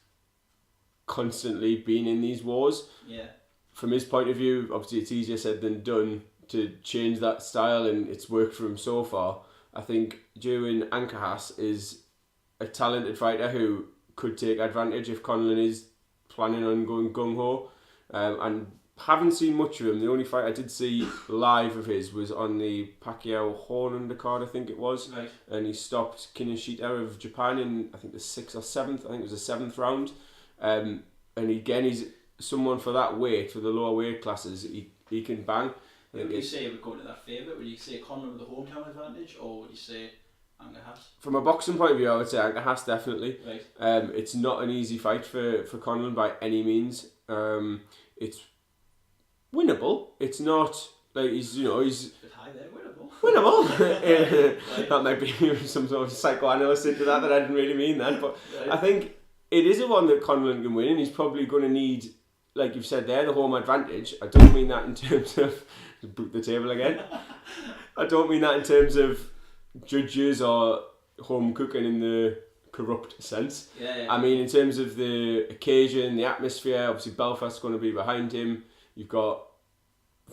constantly been in these wars.
Yeah.
From his point of view, obviously it's easier said than done to change that style, and it's worked for him so far. I think Jerwin Ancajas is a talented fighter who could take advantage if Connellan is planning on going gung-ho, and haven't seen much of him. The only fight I did see live of his was on the Pacquiao Horn undercard, I think it was,
right.
And he stopped Kinoshita of Japan in, I think, the 6th or 7th, I think it was the 7th round, and again, he's someone for that weight, for the lower weight classes, he can bang.
Would you say it would go into that favour? Would you say Connellan with the hometown advantage, or would you say Ancajas?
From a boxing point of view, I would say Ancajas definitely.
Right.
It's not an easy fight for Connellan by any means. It's winnable. It's not like he's
a bit high there, winnable.
Winnable. That might be some sort of psychoanalyst into that I didn't really mean that, but I think it is a one that Connellan can win, and he's probably going to need, like you've said there, the home advantage. I don't mean that in terms of boot the table again. I don't mean that in terms of judges or home cooking in the corrupt sense. I mean in terms of the occasion, the atmosphere. Obviously Belfast's going to be behind him. You've got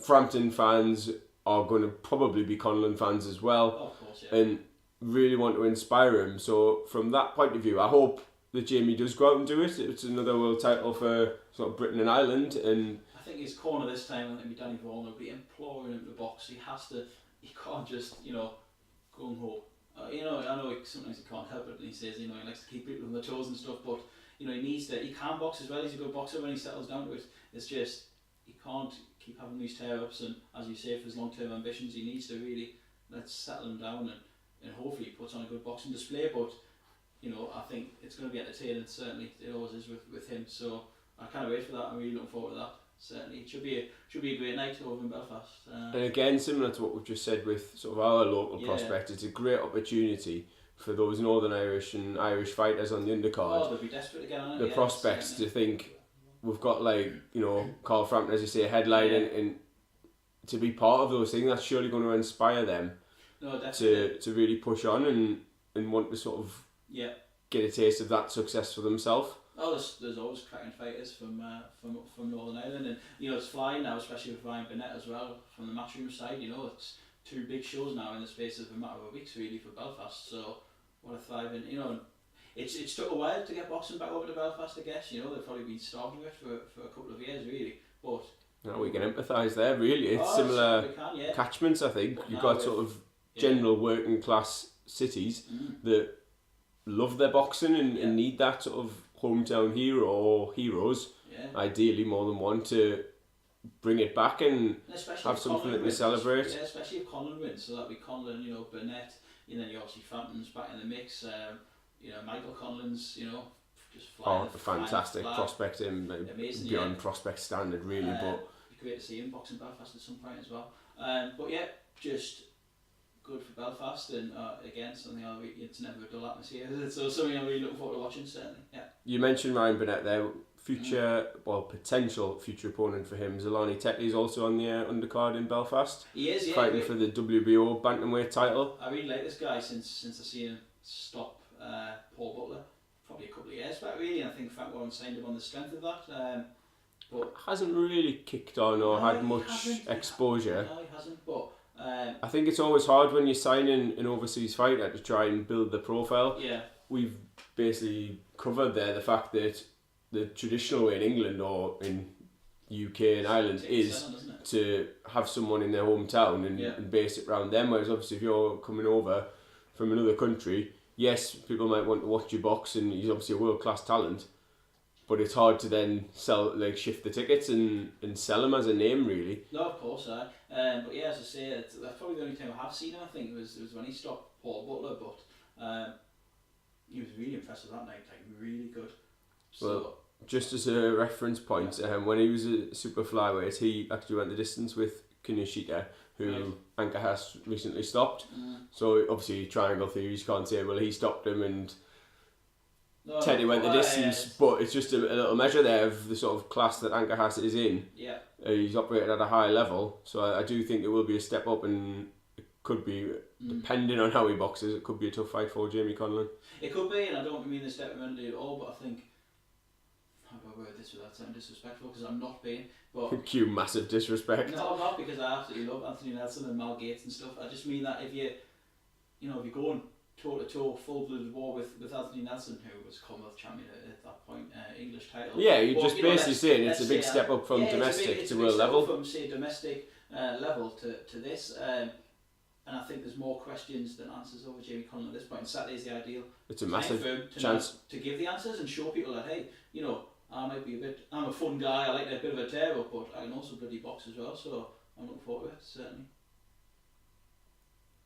Frampton fans are going to probably be Connellan fans as well.
Oh, of course,
and really want to inspire him. So from that point of view, I hope that Jamie does go out and do it. It's another world title for sort of Britain and Ireland, and
I think his corner this time, I think Danny Vaughan will be imploring him to box. He can't just, gung ho. I know sometimes he can't help it, and he says, he likes to keep people on their toes and stuff, but, he needs to, he can box as well. He's a good boxer when he settles down to it. It's just, he can't keep having these tear-ups, and as you say, for his long-term ambitions, he needs to really, let's settle him down, and hopefully he puts on a good boxing display, but, I think it's going to be entertaining, certainly, it always is with him, so I can't wait for that. I'm really looking forward to that. Certainly, it should be a great night over in Belfast.
And again, similar to what we've just said with sort of our local prospect, it's a great opportunity for those Northern Irish and Irish fighters on the undercard.
They'll be desperate to get on it.
The prospects to think we've got Carl Frampton, as you say, headline, and to be part of those things, that's surely going to inspire them.
No, definitely.
To really push on and want to sort of get a taste of that success for themselves.
Oh, there's always cracking fighters from Northern Ireland, and it's flying now, especially with Ryan Burnett as well from the Matchroom side. It's 2 big shows now in the space of a matter of weeks really for Belfast. So what a thriving, it's took a while to get boxing back over to Belfast. I guess they've probably been starving it for a couple of years really, but
we can empathise there. Really, it's similar catchments. I think you've got sort of general working class cities that love their boxing and need that sort of hometown hero or heroes, ideally more than one, to bring it back and have something that we celebrate.
Yeah, especially if Colin wins, so that'd be Colin, Burnett, and then you obviously Frampton's back in the mix. Michael Conlon's, just flying.
Fantastic prospect,
amazing,
beyond prospect standard, really. But
it'd be great to see him boxing Belfast at some point as well. But yeah, just good for Belfast, and again, something it's never a dull atmosphere. So something I'm really looking forward to watching, certainly. Yeah.
You mentioned Ryan Burnett there. Potential future opponent for him. Zolani Tetley's also on the undercard in Belfast.
He is, yeah.
Fighting for the WBO bantamweight title.
I really like this guy since I seen him stop Paul Butler probably a couple of years back, really. And I think Frank Warren signed him on the strength of that. But
hasn't really kicked on or had much exposure.
No, he hasn't. But
I think it's always hard when you're signing an overseas fighter to try and build the profile.
Yeah.
We've basically covered there the fact that the traditional way in England or in UK and Ireland is to have someone in their hometown and base it around them, whereas obviously if you're coming over from another country, yes, people might want to watch you box and he's obviously a world-class talent, but it's hard to then shift the tickets and sell him as a name, really.
No, of course, but yeah, as I say, that's probably the only time I have seen him, I think, was when he stopped Paul Butler, but he was really impressive that night, really good. So,
well, just as a reference point, when he was a super flyweight, he actually went the distance with Kinoshita, who Anka has recently stopped. So obviously triangle theories, can't say, well, he stopped him and Teddy went the distance, but it's just a little measure there of the sort of class that Anka Haas is in.
Yeah.
He's operated at a high level, so I do think it will be a step up, and it could be, depending on how he boxes, it could be a tough fight for Jamie Connellan.
It could be, and I don't mean this detrimentally at all, but I think, how do I word this without sounding disrespectful, because I'm not being, but...
Cue massive disrespect.
No, I'm not, because I absolutely love Anthony Nelson and Mal Gates and stuff. I just mean that if you're going toe-to-toe, full-blooded war with Anthony Nelson, who was Commonwealth champion at that point, English title.
Yeah, you're just basically saying it's a big step up from domestic to world level.
From, say, domestic level to this, and I think there's more questions than answers over Jamie Connellan at this point. And Saturday's the ideal.
It's a massive
chance to give the answers and show people that, hey, I'm a fun guy, I like a bit of a tear up, but I can also bloody box as well, so I'm looking forward to it, certainly.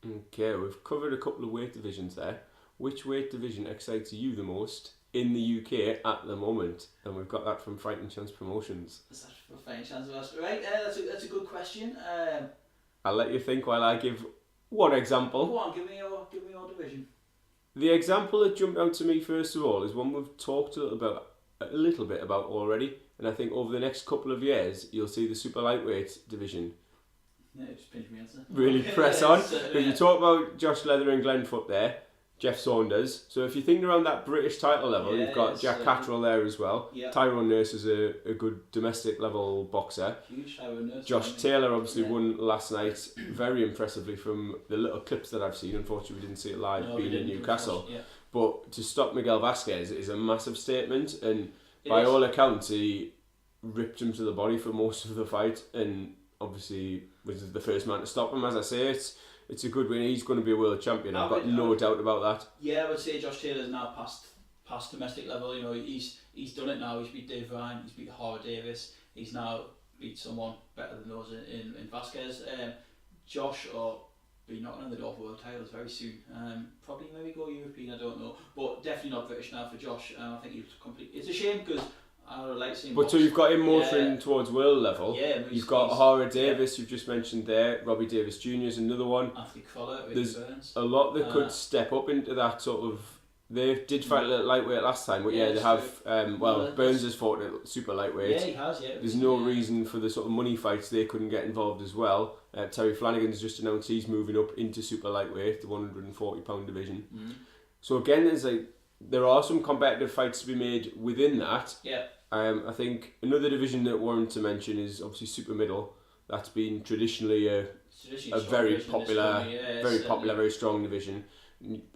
Okay, we've covered a couple of weight divisions there. Which weight division excites you the most in the UK at the moment? And we've got that from Fighting Chance Promotions.
Is that from Fighting Chance? Right, that's a good question.
I'll let you think while I give one example.
Go on, give me your division.
The example that jumped out to me first of all is one we've talked a little bit about already, and I think over the next couple of years you'll see the super lightweight division
just pinch me answer.
Really press on. If you talk about Josh Leather and Glenn Foot there, Jeff Saunders, so if you think around that British title level, you've got Jack Cattrall there as well. Tyrone Nurse is a good domestic level boxer.
Huge Tyrone Nurse.
Josh Taylor obviously won last night very impressively from the little clips that I've seen. Unfortunately we didn't see it live being in Newcastle. But to stop Miguel Vasquez is a massive statement, and by all accounts he ripped him to the body for most of the fight, and obviously was the first man to stop him. As I say, it's a good win. He's going to be a world champion. I've got no doubt about that.
Yeah, I would say Josh Taylor's now past domestic level. He's done it now. He's beat Dave Ryan. He's beat Howard Davis. He's now beat someone better than those in Vasquez. Josh will be knocking on the door for world titles very soon. Probably maybe go European. I don't know, but definitely not British now for Josh. I think he's complete. It's a shame because I would like seeing.
But so you've got him motoring towards world level.
Yeah,
you've got Howard Davis, you've just mentioned there. Robbie Davis Jr. is another one.
Anthony Crawler,
there's
Burns.
A lot that could step up into that sort of. They did fight a lightweight last time, but they have. Burns has fought at super lightweight.
Yeah, he has. Yeah.
There's no reason for the sort of money fights they couldn't get involved as well. Terry Flanagan's just announced he's moving up into super lightweight, the 140-pound division. So again, there are some competitive fights to be made within that.
Yeah.
I think another division that warrants to mention is obviously super middle. That's been traditionally a very popular, very strong division.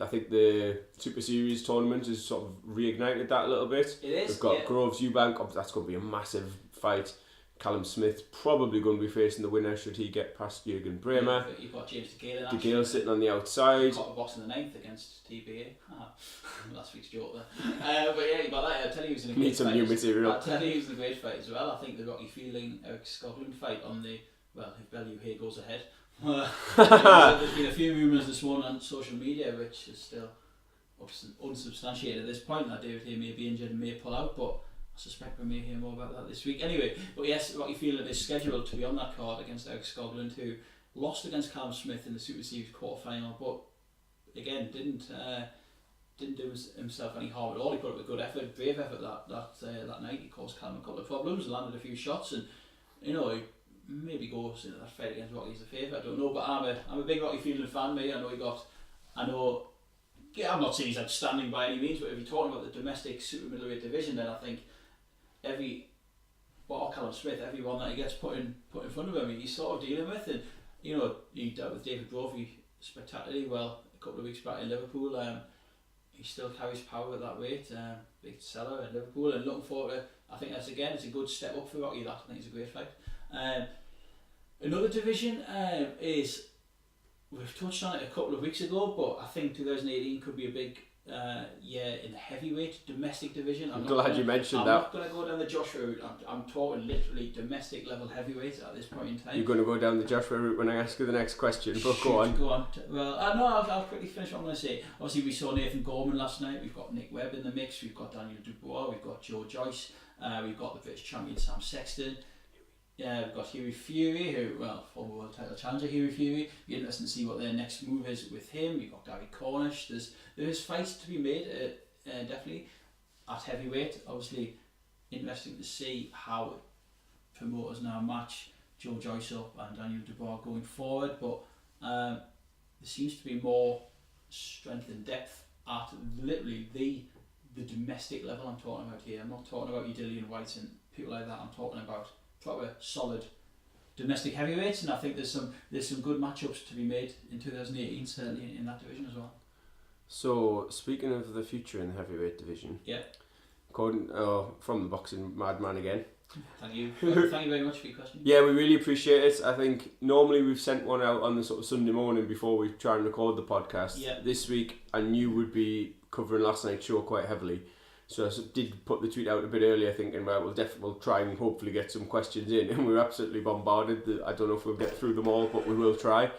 I think the Super Series tournament has sort of reignited that a little bit.
It is.
We've got Groves Eubank. That's going to be a massive fight. Callum Smith probably going to be facing the winner should he get past Jürgen Bremer.
Yeah, you've got James De
Gale sitting on the outside.
Got a box in the 9th against TBA. Last week's joke there. But yeah, you got that. I tell you, he was in a great
Need some
fight.
new material.
I tell you, he was in a great fight as well. I think the Rocky Fielding Eric Scotland fight on the, well, if Bellew here goes ahead. There's been a few rumours this morning on social media which is still unsubstantiated at this point that David Hay may be injured and may pull out, but I suspect we may hear more about that this week. Anyway, but yes, Rocky Fielding is scheduled to be on that card against Eric Scotland, who lost against Callum Smith in the Super Series quarter final, but again didn't do himself any harm at all. He put up a good effort, brave effort that night. He caused Callum a couple of problems, landed a few shots, and he maybe goes into that fight against Rocky as a favourite. I don't know, but I'm a big Rocky Fielding fan. Me, I'm not saying he's outstanding by any means, but if you're talking about the domestic super middleweight division, then I think Callum Smith, everyone that he gets put in front of him, he's sort of dealing with, and he dealt with David Brophy spectacularly well a couple of weeks back in Liverpool. He still carries power at that weight, big seller in Liverpool, and looking forward to. I think it's a good step up for Rocky. I think it's a great fight. Another division is, we've touched on it a couple of weeks ago, but I think 2018 could be a big year in the heavyweight domestic division.
I'm glad you mentioned that.
I'm not going to go down the Joshua route. I'm talking literally domestic level heavyweight at this point in time.
You're going to go down the Joshua route when I ask you the next question, but go on.
Go on. Well, I'll quickly finish what I'm going to say. Obviously, we saw Nathan Gorman last night. We've got Nick Webb in the mix. We've got Daniel Dubois. We've got Joe Joyce. We've got the British champion Sam Sexton. Yeah, we've got Hughie Fury, former world title challenger Hughie Fury. Be interesting to see what their next move is with him. You've got Gary Cornish. There's fights to be made, definitely, at heavyweight. Obviously, interesting to see how promoters now match Joe Joyce up and Daniel Dubois going forward. But there seems to be more strength and depth at literally the domestic level I'm talking about here. I'm not talking about your Dillian White and people like that. I'm talking about proper solid domestic heavyweights, and I think there's some good matchups to be made in 2018, certainly in that division as well.
So speaking of the future in the heavyweight division,
yeah,
according from the boxing madman again.
Thank you very much for your question.
Yeah, we really appreciate it. I think normally we've sent one out on the sort of Sunday morning before we try and record the podcast.
Yeah.
This week I knew we'd be covering last night's show quite heavily. So I did put the tweet out a bit earlier thinking, well, we'll try and hopefully get some questions in, and we were absolutely bombarded. I don't know if we'll get through them all, but we will try.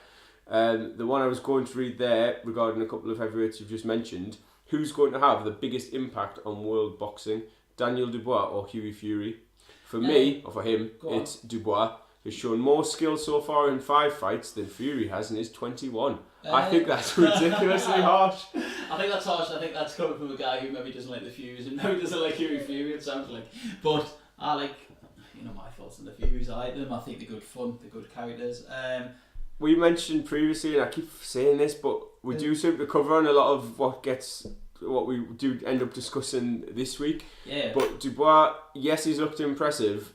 The one I was going to read there regarding a couple of heavyweights you've just mentioned, who's going to have the biggest impact on world boxing, Daniel Dubois or Hughie Fury? For me, or for him, it's Dubois. He's shown more skill so far in 5 fights than Fury has in his 21. I think that's ridiculously harsh.
I think that's harsh. I think that's coming from a guy who maybe doesn't like the Furies and maybe doesn't like Hughie Fury, it sounds like. But I like, my thoughts on the Furies. I like them. I think they're good fun. They're good characters.
We mentioned previously, and I keep saying this, but we do seem to cover on a lot of what we do end up discussing this week.
Yeah.
But Dubois, yes, he's looked impressive,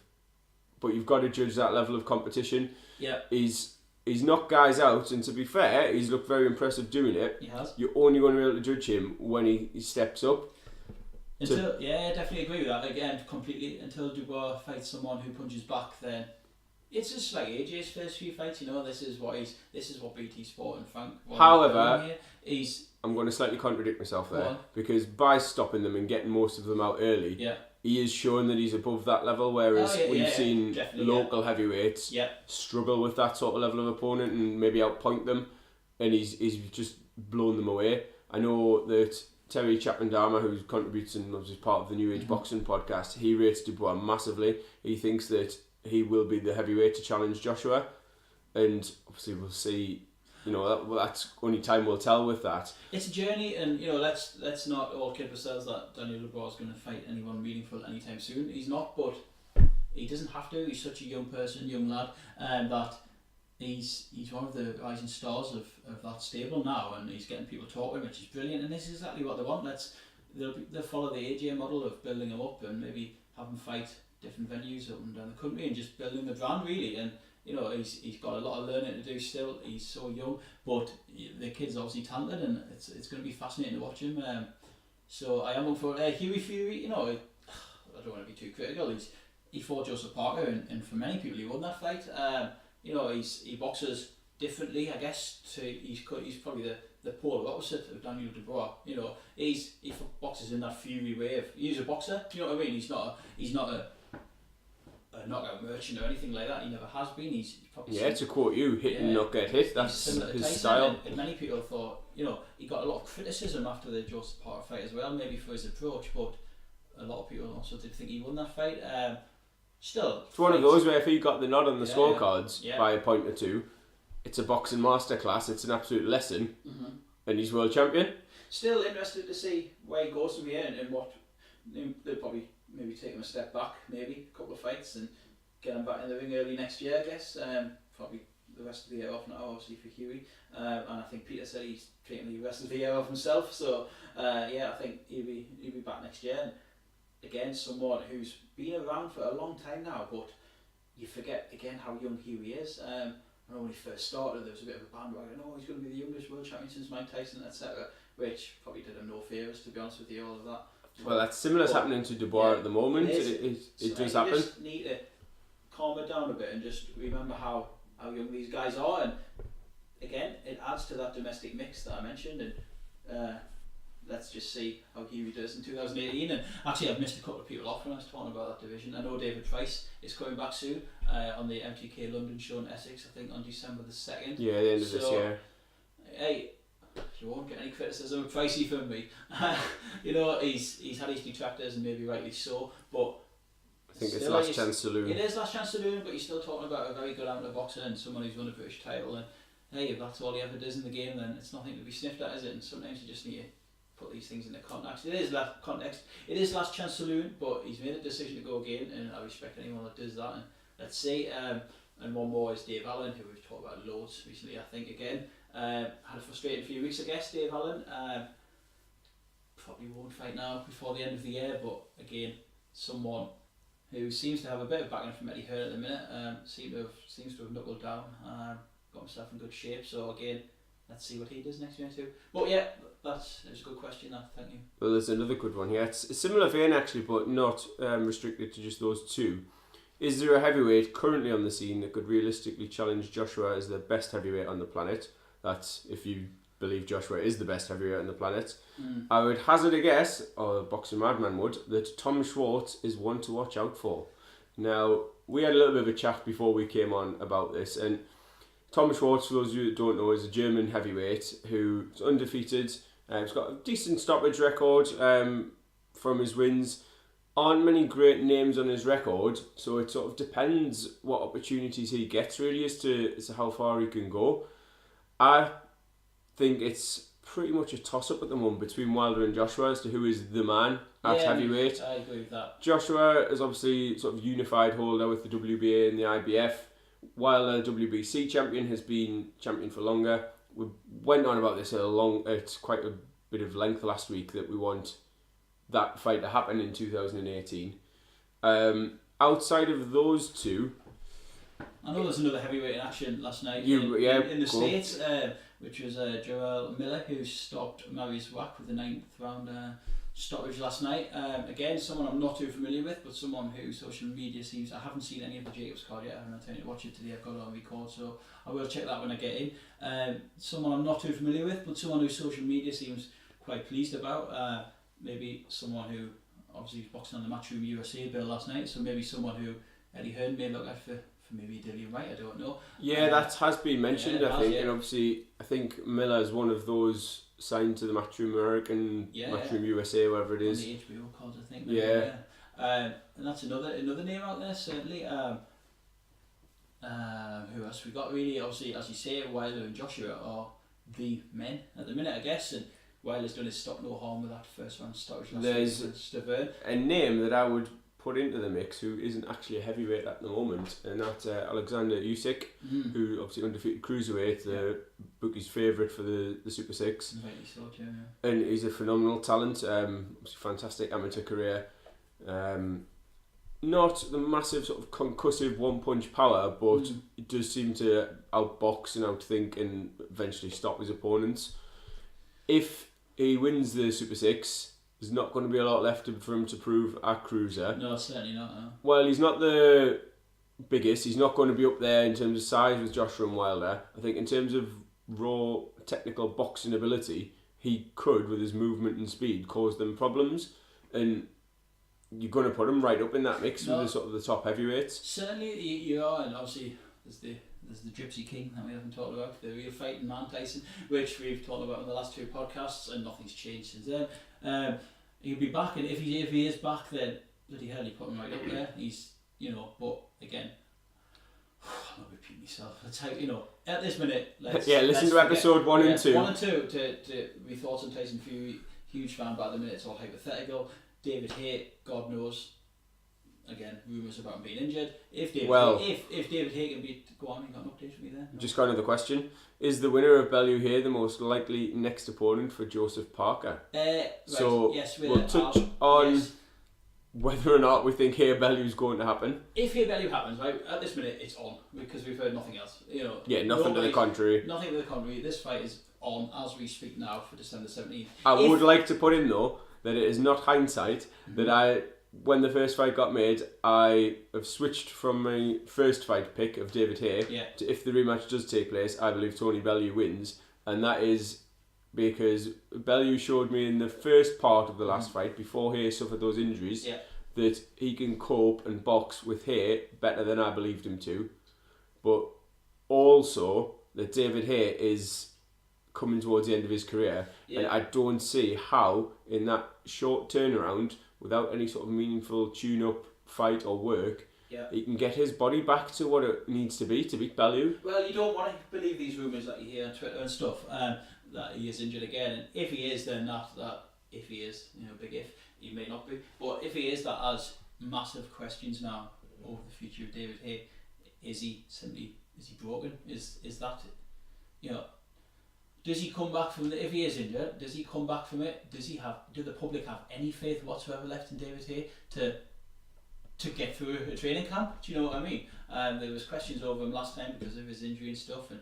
but you've got to judge that level of competition.
Yeah.
He's knocked guys out, and to be fair, he's looked very impressive doing it.
He has.
You're only going to be able to judge him when he steps up.
I definitely agree with that. Again, completely. Until Dubois fights someone who punches back, then it's just like AJ's first few fights. This is what BT Sport and Frank.
However, I'm going to slightly contradict myself there because by stopping them and getting most of them out early, he is showing that he's above that level. Whereas we've seen local heavyweights struggle with that sort of level of opponent and maybe outpoint them, and he's just blown them away. I know that Terry Chapman-Dharma, who contributes and was part of the New Age Boxing podcast, he rates Dubois massively. He thinks that he will be the heavyweight to challenge Joshua, and obviously we'll see. That's only time will tell with that.
It's a journey, and let's not all kid ourselves that Daniel Dubois is going to fight anyone meaningful anytime soon. He's not, but he doesn't have to. He's such a young lad, that he's one of the rising stars of that stable now, and he's getting people talking, which is brilliant. And this is exactly what they want. They'll follow the AJ model of building him up and maybe have him fight different venues up and down the country and just building the brand really. And he's got a lot of learning to do still. He's so young, but the kid's obviously talented, and it's going to be fascinating to watch him. So I am up for Hughie Fury. I don't want to be too critical. he fought Joseph Parker, and for many people he won that fight. You know, he boxes differently, I guess. He's probably the polar opposite of Daniel Dubois. You know, he boxes in that fury way. He's a boxer. Do you know what I mean? He's not a knockout merchant or anything like that. He never has been. He's probably
to quote you, hit and not get hit. That's his style.
And many people thought, you know, he got a lot of criticism after the Joseph Parker fight as well, maybe for his approach, but a lot of people also did think he won that fight. Still,
it's one of those where if he got the nod on the scorecards by a point or two, it's a boxing masterclass. It's an absolute lesson, and he's world champion.
Still interested to see where he goes from here and what they'll probably maybe take him a step back, maybe a couple of fights and get him back in the ring early next year, I guess. Probably the rest of the year off now, obviously, for Huey. And I think Peter said he's taking the rest of the year off himself. So I think he'll be back next year. And again, someone who's been around for a long time now, but you forget again how young Huey is. I know when he first started, there was a bit of a bandwagon. Oh, he's going to be the youngest world champion since Mike Tyson, etc. Which probably did him no favours, to be honest with you, all of that.
Well, that's similar happening to Dubois at the moment. It does happen.
You just need to calm it down a bit and just remember how young these guys are. And again, it adds to that domestic mix that I mentioned. And let's just see how Huey does in 2018. And actually, I've missed a couple of people off when I was talking about that division. I know David Price is coming back soon on the MTK London show in Essex, I think on December the 2nd.
Yeah, the end of this year.
Hey, you won't get any criticism of Pricey from me. You know, he's had his detractors, and maybe rightly so, but
I think it's last chance saloon.
It is last chance saloon, but you're still talking about a very good amateur boxer and someone who's won a British title. And hey, if that's all he ever does in the game, then it's nothing to be sniffed at, is it? And sometimes you just need to put these things into context. It is last chance saloon, but he's made a decision to go again, and I respect anyone that does that. And let's see. And one more is Dave Allen, who we've talked about loads recently, I think, again. Had a frustrating few weeks, I guess, Dave Allen. Probably won't fight now before the end of the year, but again, someone who seems to have a bit of backing from Eddie Hearn at the minute. Seems to have knuckled down, got himself in good shape. So again, let's see what he does next year too. But yeah, that's a good question. Thank you.
Well, there's another good one here. It's a similar vein actually, but not restricted to just those two. Is there a heavyweight currently on the scene that could realistically challenge Joshua as the best heavyweight on the planet? That's if you believe Joshua is the best heavyweight on the planet. I would hazard a guess, or Boxing Madman would, that Tom Schwartz is one to watch out for. Now, we had a little bit of a chat before we came on about this, and Tom Schwartz, for those of you that don't know, is a German heavyweight who's undefeated. He's got a decent stoppage record from his wins. Aren't many great names on his record, so it sort of depends what opportunities he gets really as to how far he can go. I think it's pretty much a toss-up at the moment between Wilder and Joshua as to who is the man at heavyweight.
I agree with that.
Joshua is obviously sort of unified holder with the WBA and the IBF. Wilder, WBC champion, has been champion for longer. We went on about this at quite a bit of length last week that we want that fight to happen in 2018. Outside of those two,
I know there's another heavyweight in action last night in the States, which was Joel Miller, who stopped Marius Wack with the 9th round stoppage last night. Again, someone I'm not too familiar with, but someone who social media seems... I haven't seen any of the Jacobs card yet. I haven't had time to watch it today. I've got it on record, so I will check that when I get in. Someone I'm not too familiar with, but someone who social media seems quite pleased about. Maybe someone who obviously was boxing on the Matchroom USA bill last night, so maybe someone who Eddie Hearn may look at for maybe Dillian Wright, I don't know.
Yeah, that has been mentioned, I think, and obviously I think Miller is one of those signed to the Matchroom American, Matchroom USA, whatever it is.
On the HBO cards, I think.
And
that's another name out there, certainly. Who else we got really? Obviously, as you say, Wilder and Joshua are the men at the minute, I guess, and Wilder's done his stop no harm with that first round stoppage last week against Stavern.
A name that I would put into the mix who isn't actually a heavyweight at the moment, and that's Alexander Usyk, who obviously undefeated cruiserweight, the bookie's favourite for the Super 6. And he's a phenomenal talent, fantastic amateur career. Not the massive sort of concussive one-punch power, but he does seem to outbox and outthink and eventually stop his opponents. If he wins the Super 6, there's not going to be a lot left for him to prove at cruiser.
No, certainly not. No.
Well, he's not the biggest. He's not going to be up there in terms of size with Joshua and Wilder. I think in terms of raw technical boxing ability, he could, with his movement and speed, cause them problems. And you're going to put him right up in that mix with the sort of the top heavyweights.
Certainly you are, and obviously there's the Gypsy King that we haven't talked about, the real fighting man Tyson, which we've talked about in the last 2 podcasts, and nothing's changed since then. He'll be back, and if he is back, then bloody hell, you put him right up there. He's, but again, I'm not repeating myself. Let's at this minute,
listen to episode 1 and 2.
1 and 2 to my thoughts on Tyson Fury. Huge fan, but at the minute it's all hypothetical. David Haye, God knows. Again, rumours about him being injured. If David Haye can beat, go on, you got an update for me there? No.
Just got another question. Is the winner of Bellew Haye the most likely next opponent for Joseph Parker?
Right.
So
yes,
we'll touch on whether or not we think Haye Bellew is going to happen.
If Haye Bellew happens, right, at this minute it's on, because we've heard nothing else.
Nothing to the contrary.
Nothing to the contrary. This fight is on as we speak now for December 17th.
I would like to put in though that it is not hindsight that when the first fight got made, I have switched from my first fight pick of David Haye to, if the rematch does take place, I believe Tony Bellew wins, and that is because Bellew showed me in the first part of the last fight, before Haye suffered those injuries, that he can cope and box with Haye better than I believed him to, but also that David Haye is coming towards the end of his career, and I don't see how in that short turnaround, without any sort of meaningful tune-up fight or work, he can get his body back to what it needs to beat Bellew.
Well, you don't want to believe these rumours that you hear on Twitter and stuff, that he is injured again, and if he is, then that if he is, big if, he may not be, but if he is, that has massive questions now over the future of David Haye. Is he broken? Is that, does he come back from it? If he is injured, does he come back from it? Do the public have any faith whatsoever left in David Haye to get through a training camp? Do you know what I mean? There was questions over him last time because of his injury and stuff, and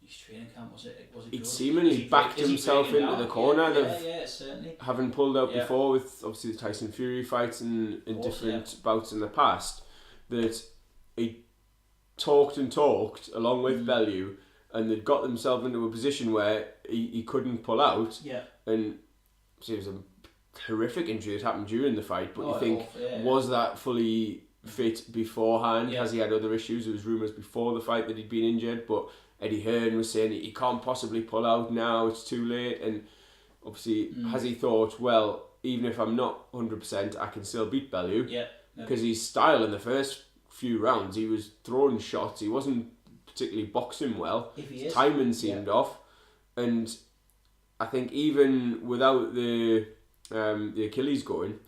his training camp was it good?
He'd seemingly backed himself into the corner.
Yeah, certainly.
Having pulled out before with obviously the Tyson Fury fights and in different bouts in the past, that he talked along with Bellew, and they'd got themselves into a position where he couldn't pull out.
Yeah.
And so it was a horrific injury that happened during the fight, but was that fully fit beforehand? Has he had other issues? There was rumours before the fight that he'd been injured, but Eddie Hearn was saying he can't possibly pull out now, it's too late. And obviously, has he thought, well, even if I'm not 100%, I can still beat Bellew?
Yeah.
Because his style in the first few rounds, he was throwing shots, he wasn't particularly boxing well. His timing seemed off, and I think even without the Achilles going,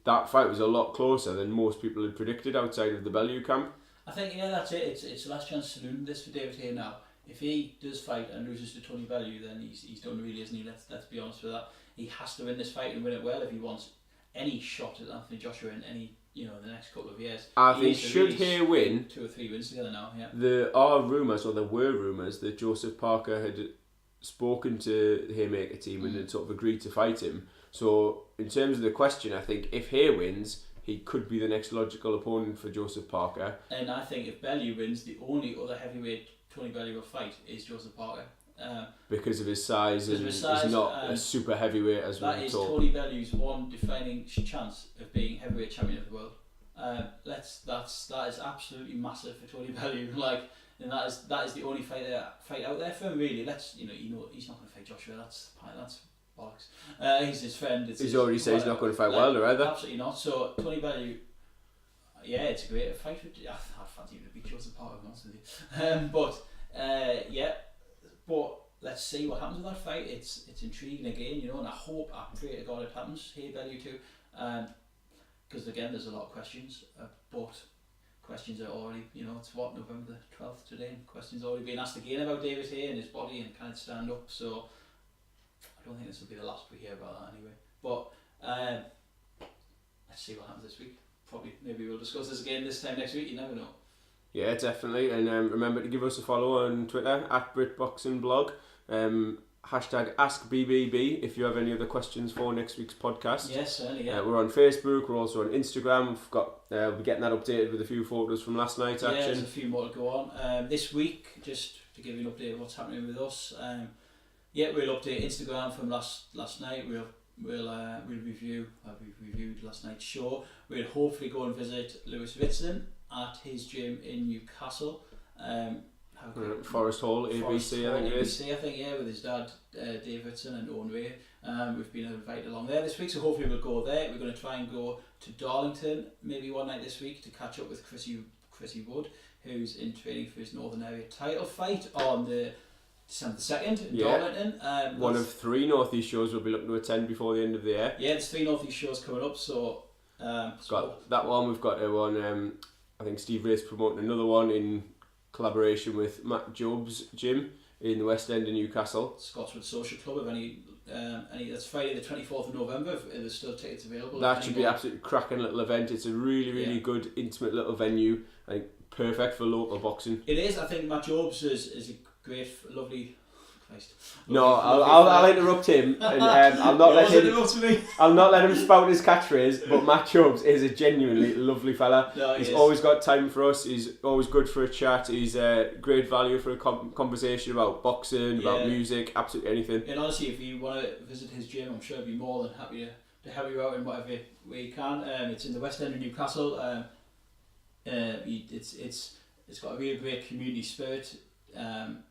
that fight was a lot closer than most people had predicted outside of the Bellew camp.
I think that's it. It's the last chance saloon this for David Haye now. If he does fight and loses to Tony Bellew, then he's done, really, isn't he? Let's be honest with that. He has to win this fight and win it well if he wants any shot at Anthony Joshua in any in the next couple of years.
I think should Haye win,
2 or 3 wins together now. Yeah.
There were rumours that Joseph Parker had spoken to the Haymaker team and had sort of agreed to fight him. So in terms of the question, I think if Haye wins, he could be the next logical opponent for Joseph Parker.
And I think if Bellew wins, the only other heavyweight Tony Bellew will fight is Joseph Parker.
Because of his size, he's not a super heavyweight as we're told.
That is Tony Bellew's one defining chance of being heavyweight champion of the world. That is absolutely massive for Tony Bellew. And that is the only fight out there for him, really. He's not going to fight Joshua. That's bollocks. He's his friend.
He's already said he's not going to fight Wilder either.
Absolutely not. So Tony Bellew, it's a great fight. I fancy him to beat Joseph Parker, to be honest with you. But let's see what happens with that fight. It's intriguing again, and I pray to God it happens. Haye Bellew too, because again there's a lot of questions, but questions are already, it's November the 12th today. Questions are already being asked again about David Haye and his body and can it stand up. So I don't think this will be the last we hear about that anyway. But let's see what happens this week. Maybe we'll discuss this again this time next week. You never know. Yeah,
definitely. And remember to give us a follow on Twitter @BritBoxingBlog. Hashtag AskBBB if you have any other questions for next week's podcast.
Yes, certainly, yeah.
We're on Facebook, we're also on Instagram. We've got we're getting that updated with a few photos from last night's action.
Yeah, there's a few more to go on. This week, just to give you an update of what's happening with us, we'll update Instagram from last night. We've reviewed last night's show. We'll hopefully go and visit Lewis Ritson at his gym in Newcastle.
Forest Hall, ABC, I think it is.
ABC, I think, yeah, with his dad, Dave Ritson and Owen Ray. We've been invited along there this week, so hopefully we'll go there. We're going to try and go to Darlington maybe one night this week to catch up with Chrissy Wood, who's in training for his Northern Area title fight on the December 2nd in Darlington.
One of 3 North East shows we'll be looking to attend before the end of the year.
Yeah, there's 3 North East shows coming up, so...
got that one, we've got one, I think Steve Ray's promoting another one in collaboration with Matt Job's gym in the West End of Newcastle.
Scotswood Social Club, that's Friday the 24th of November, if there's still tickets available.
That should be absolutely cracking little event. It's a really good, intimate little venue. I think perfect for local boxing.
It is. I think Matt Job's is a great, lovely...
I'll interrupt him, and I'll not let him spout his catchphrase. But Matt Chubbs is a genuinely lovely fella.
No,
he's always got time for us. He's always good for a chat. He's great value for a conversation about boxing, about music, absolutely anything.
And honestly, if you want to visit his gym, I'm sure he'd be more than happy to help you out in whatever way you can. It's in the West End of Newcastle. It's got a really great community spirit.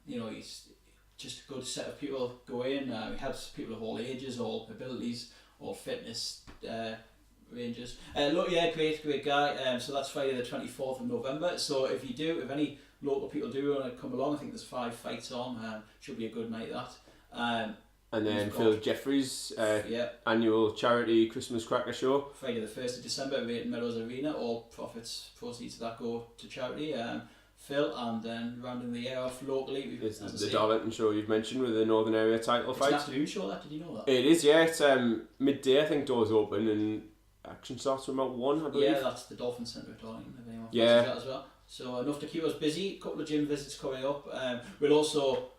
He's just a good set of people go in. He helps people of all ages, all abilities, all fitness ranges. Great guy. So that's Friday the 24th of November. So if any local people do want to come along, I think there's 5 fights on. Should be a good night that.
And then Phil Jeffries' annual charity Christmas Cracker Show.
Friday the 1st of December at Raton Meadows Arena. All proceeds of that go to charity. Phil, and then rounding the year off locally.
It's the Darlington show you've mentioned with the Northern Area title fight.
It's an afternoon show, did you know that?
It is, yeah. It's midday, I think, doors open, and action starts from about 1, I believe.
Yeah, that's the Dolphin Centre at Darlington, if anyone fancies that as well. So enough to keep us busy. A couple of gym visits coming up. We'll also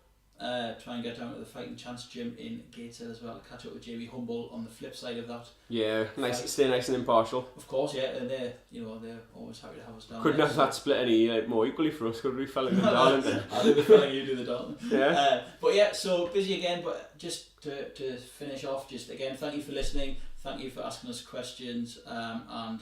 try and get down to the Fighting Chance gym in Gateshead as well to catch up with Jamie Humble on the flip side of that.
Yeah, stay nice and impartial.
Of course, yeah, and they're always happy to have us down.
Couldn't have that split any more equally for us, could we, fella in Darlington?
I think the fella you do the Darlington.
Yeah.
But yeah, so busy again. But just to finish off, just again, thank you for listening. Thank you for asking us questions, and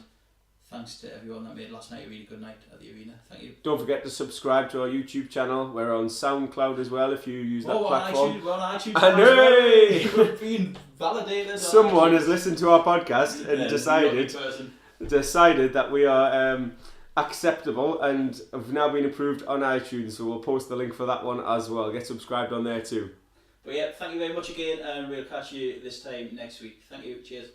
thanks to everyone that made last night a really good night at the arena. Thank you.
Don't forget to subscribe to our YouTube channel. We're on SoundCloud as well if you use that platform.
We're on iTunes.
I know!
We've been validated.
Someone has listened to our podcast and decided that we are acceptable and have now been approved on iTunes. So we'll post the link for that one as well. Get subscribed on there too.
But yeah, thank you very much again, and we'll catch you this time next week. Thank you. Cheers.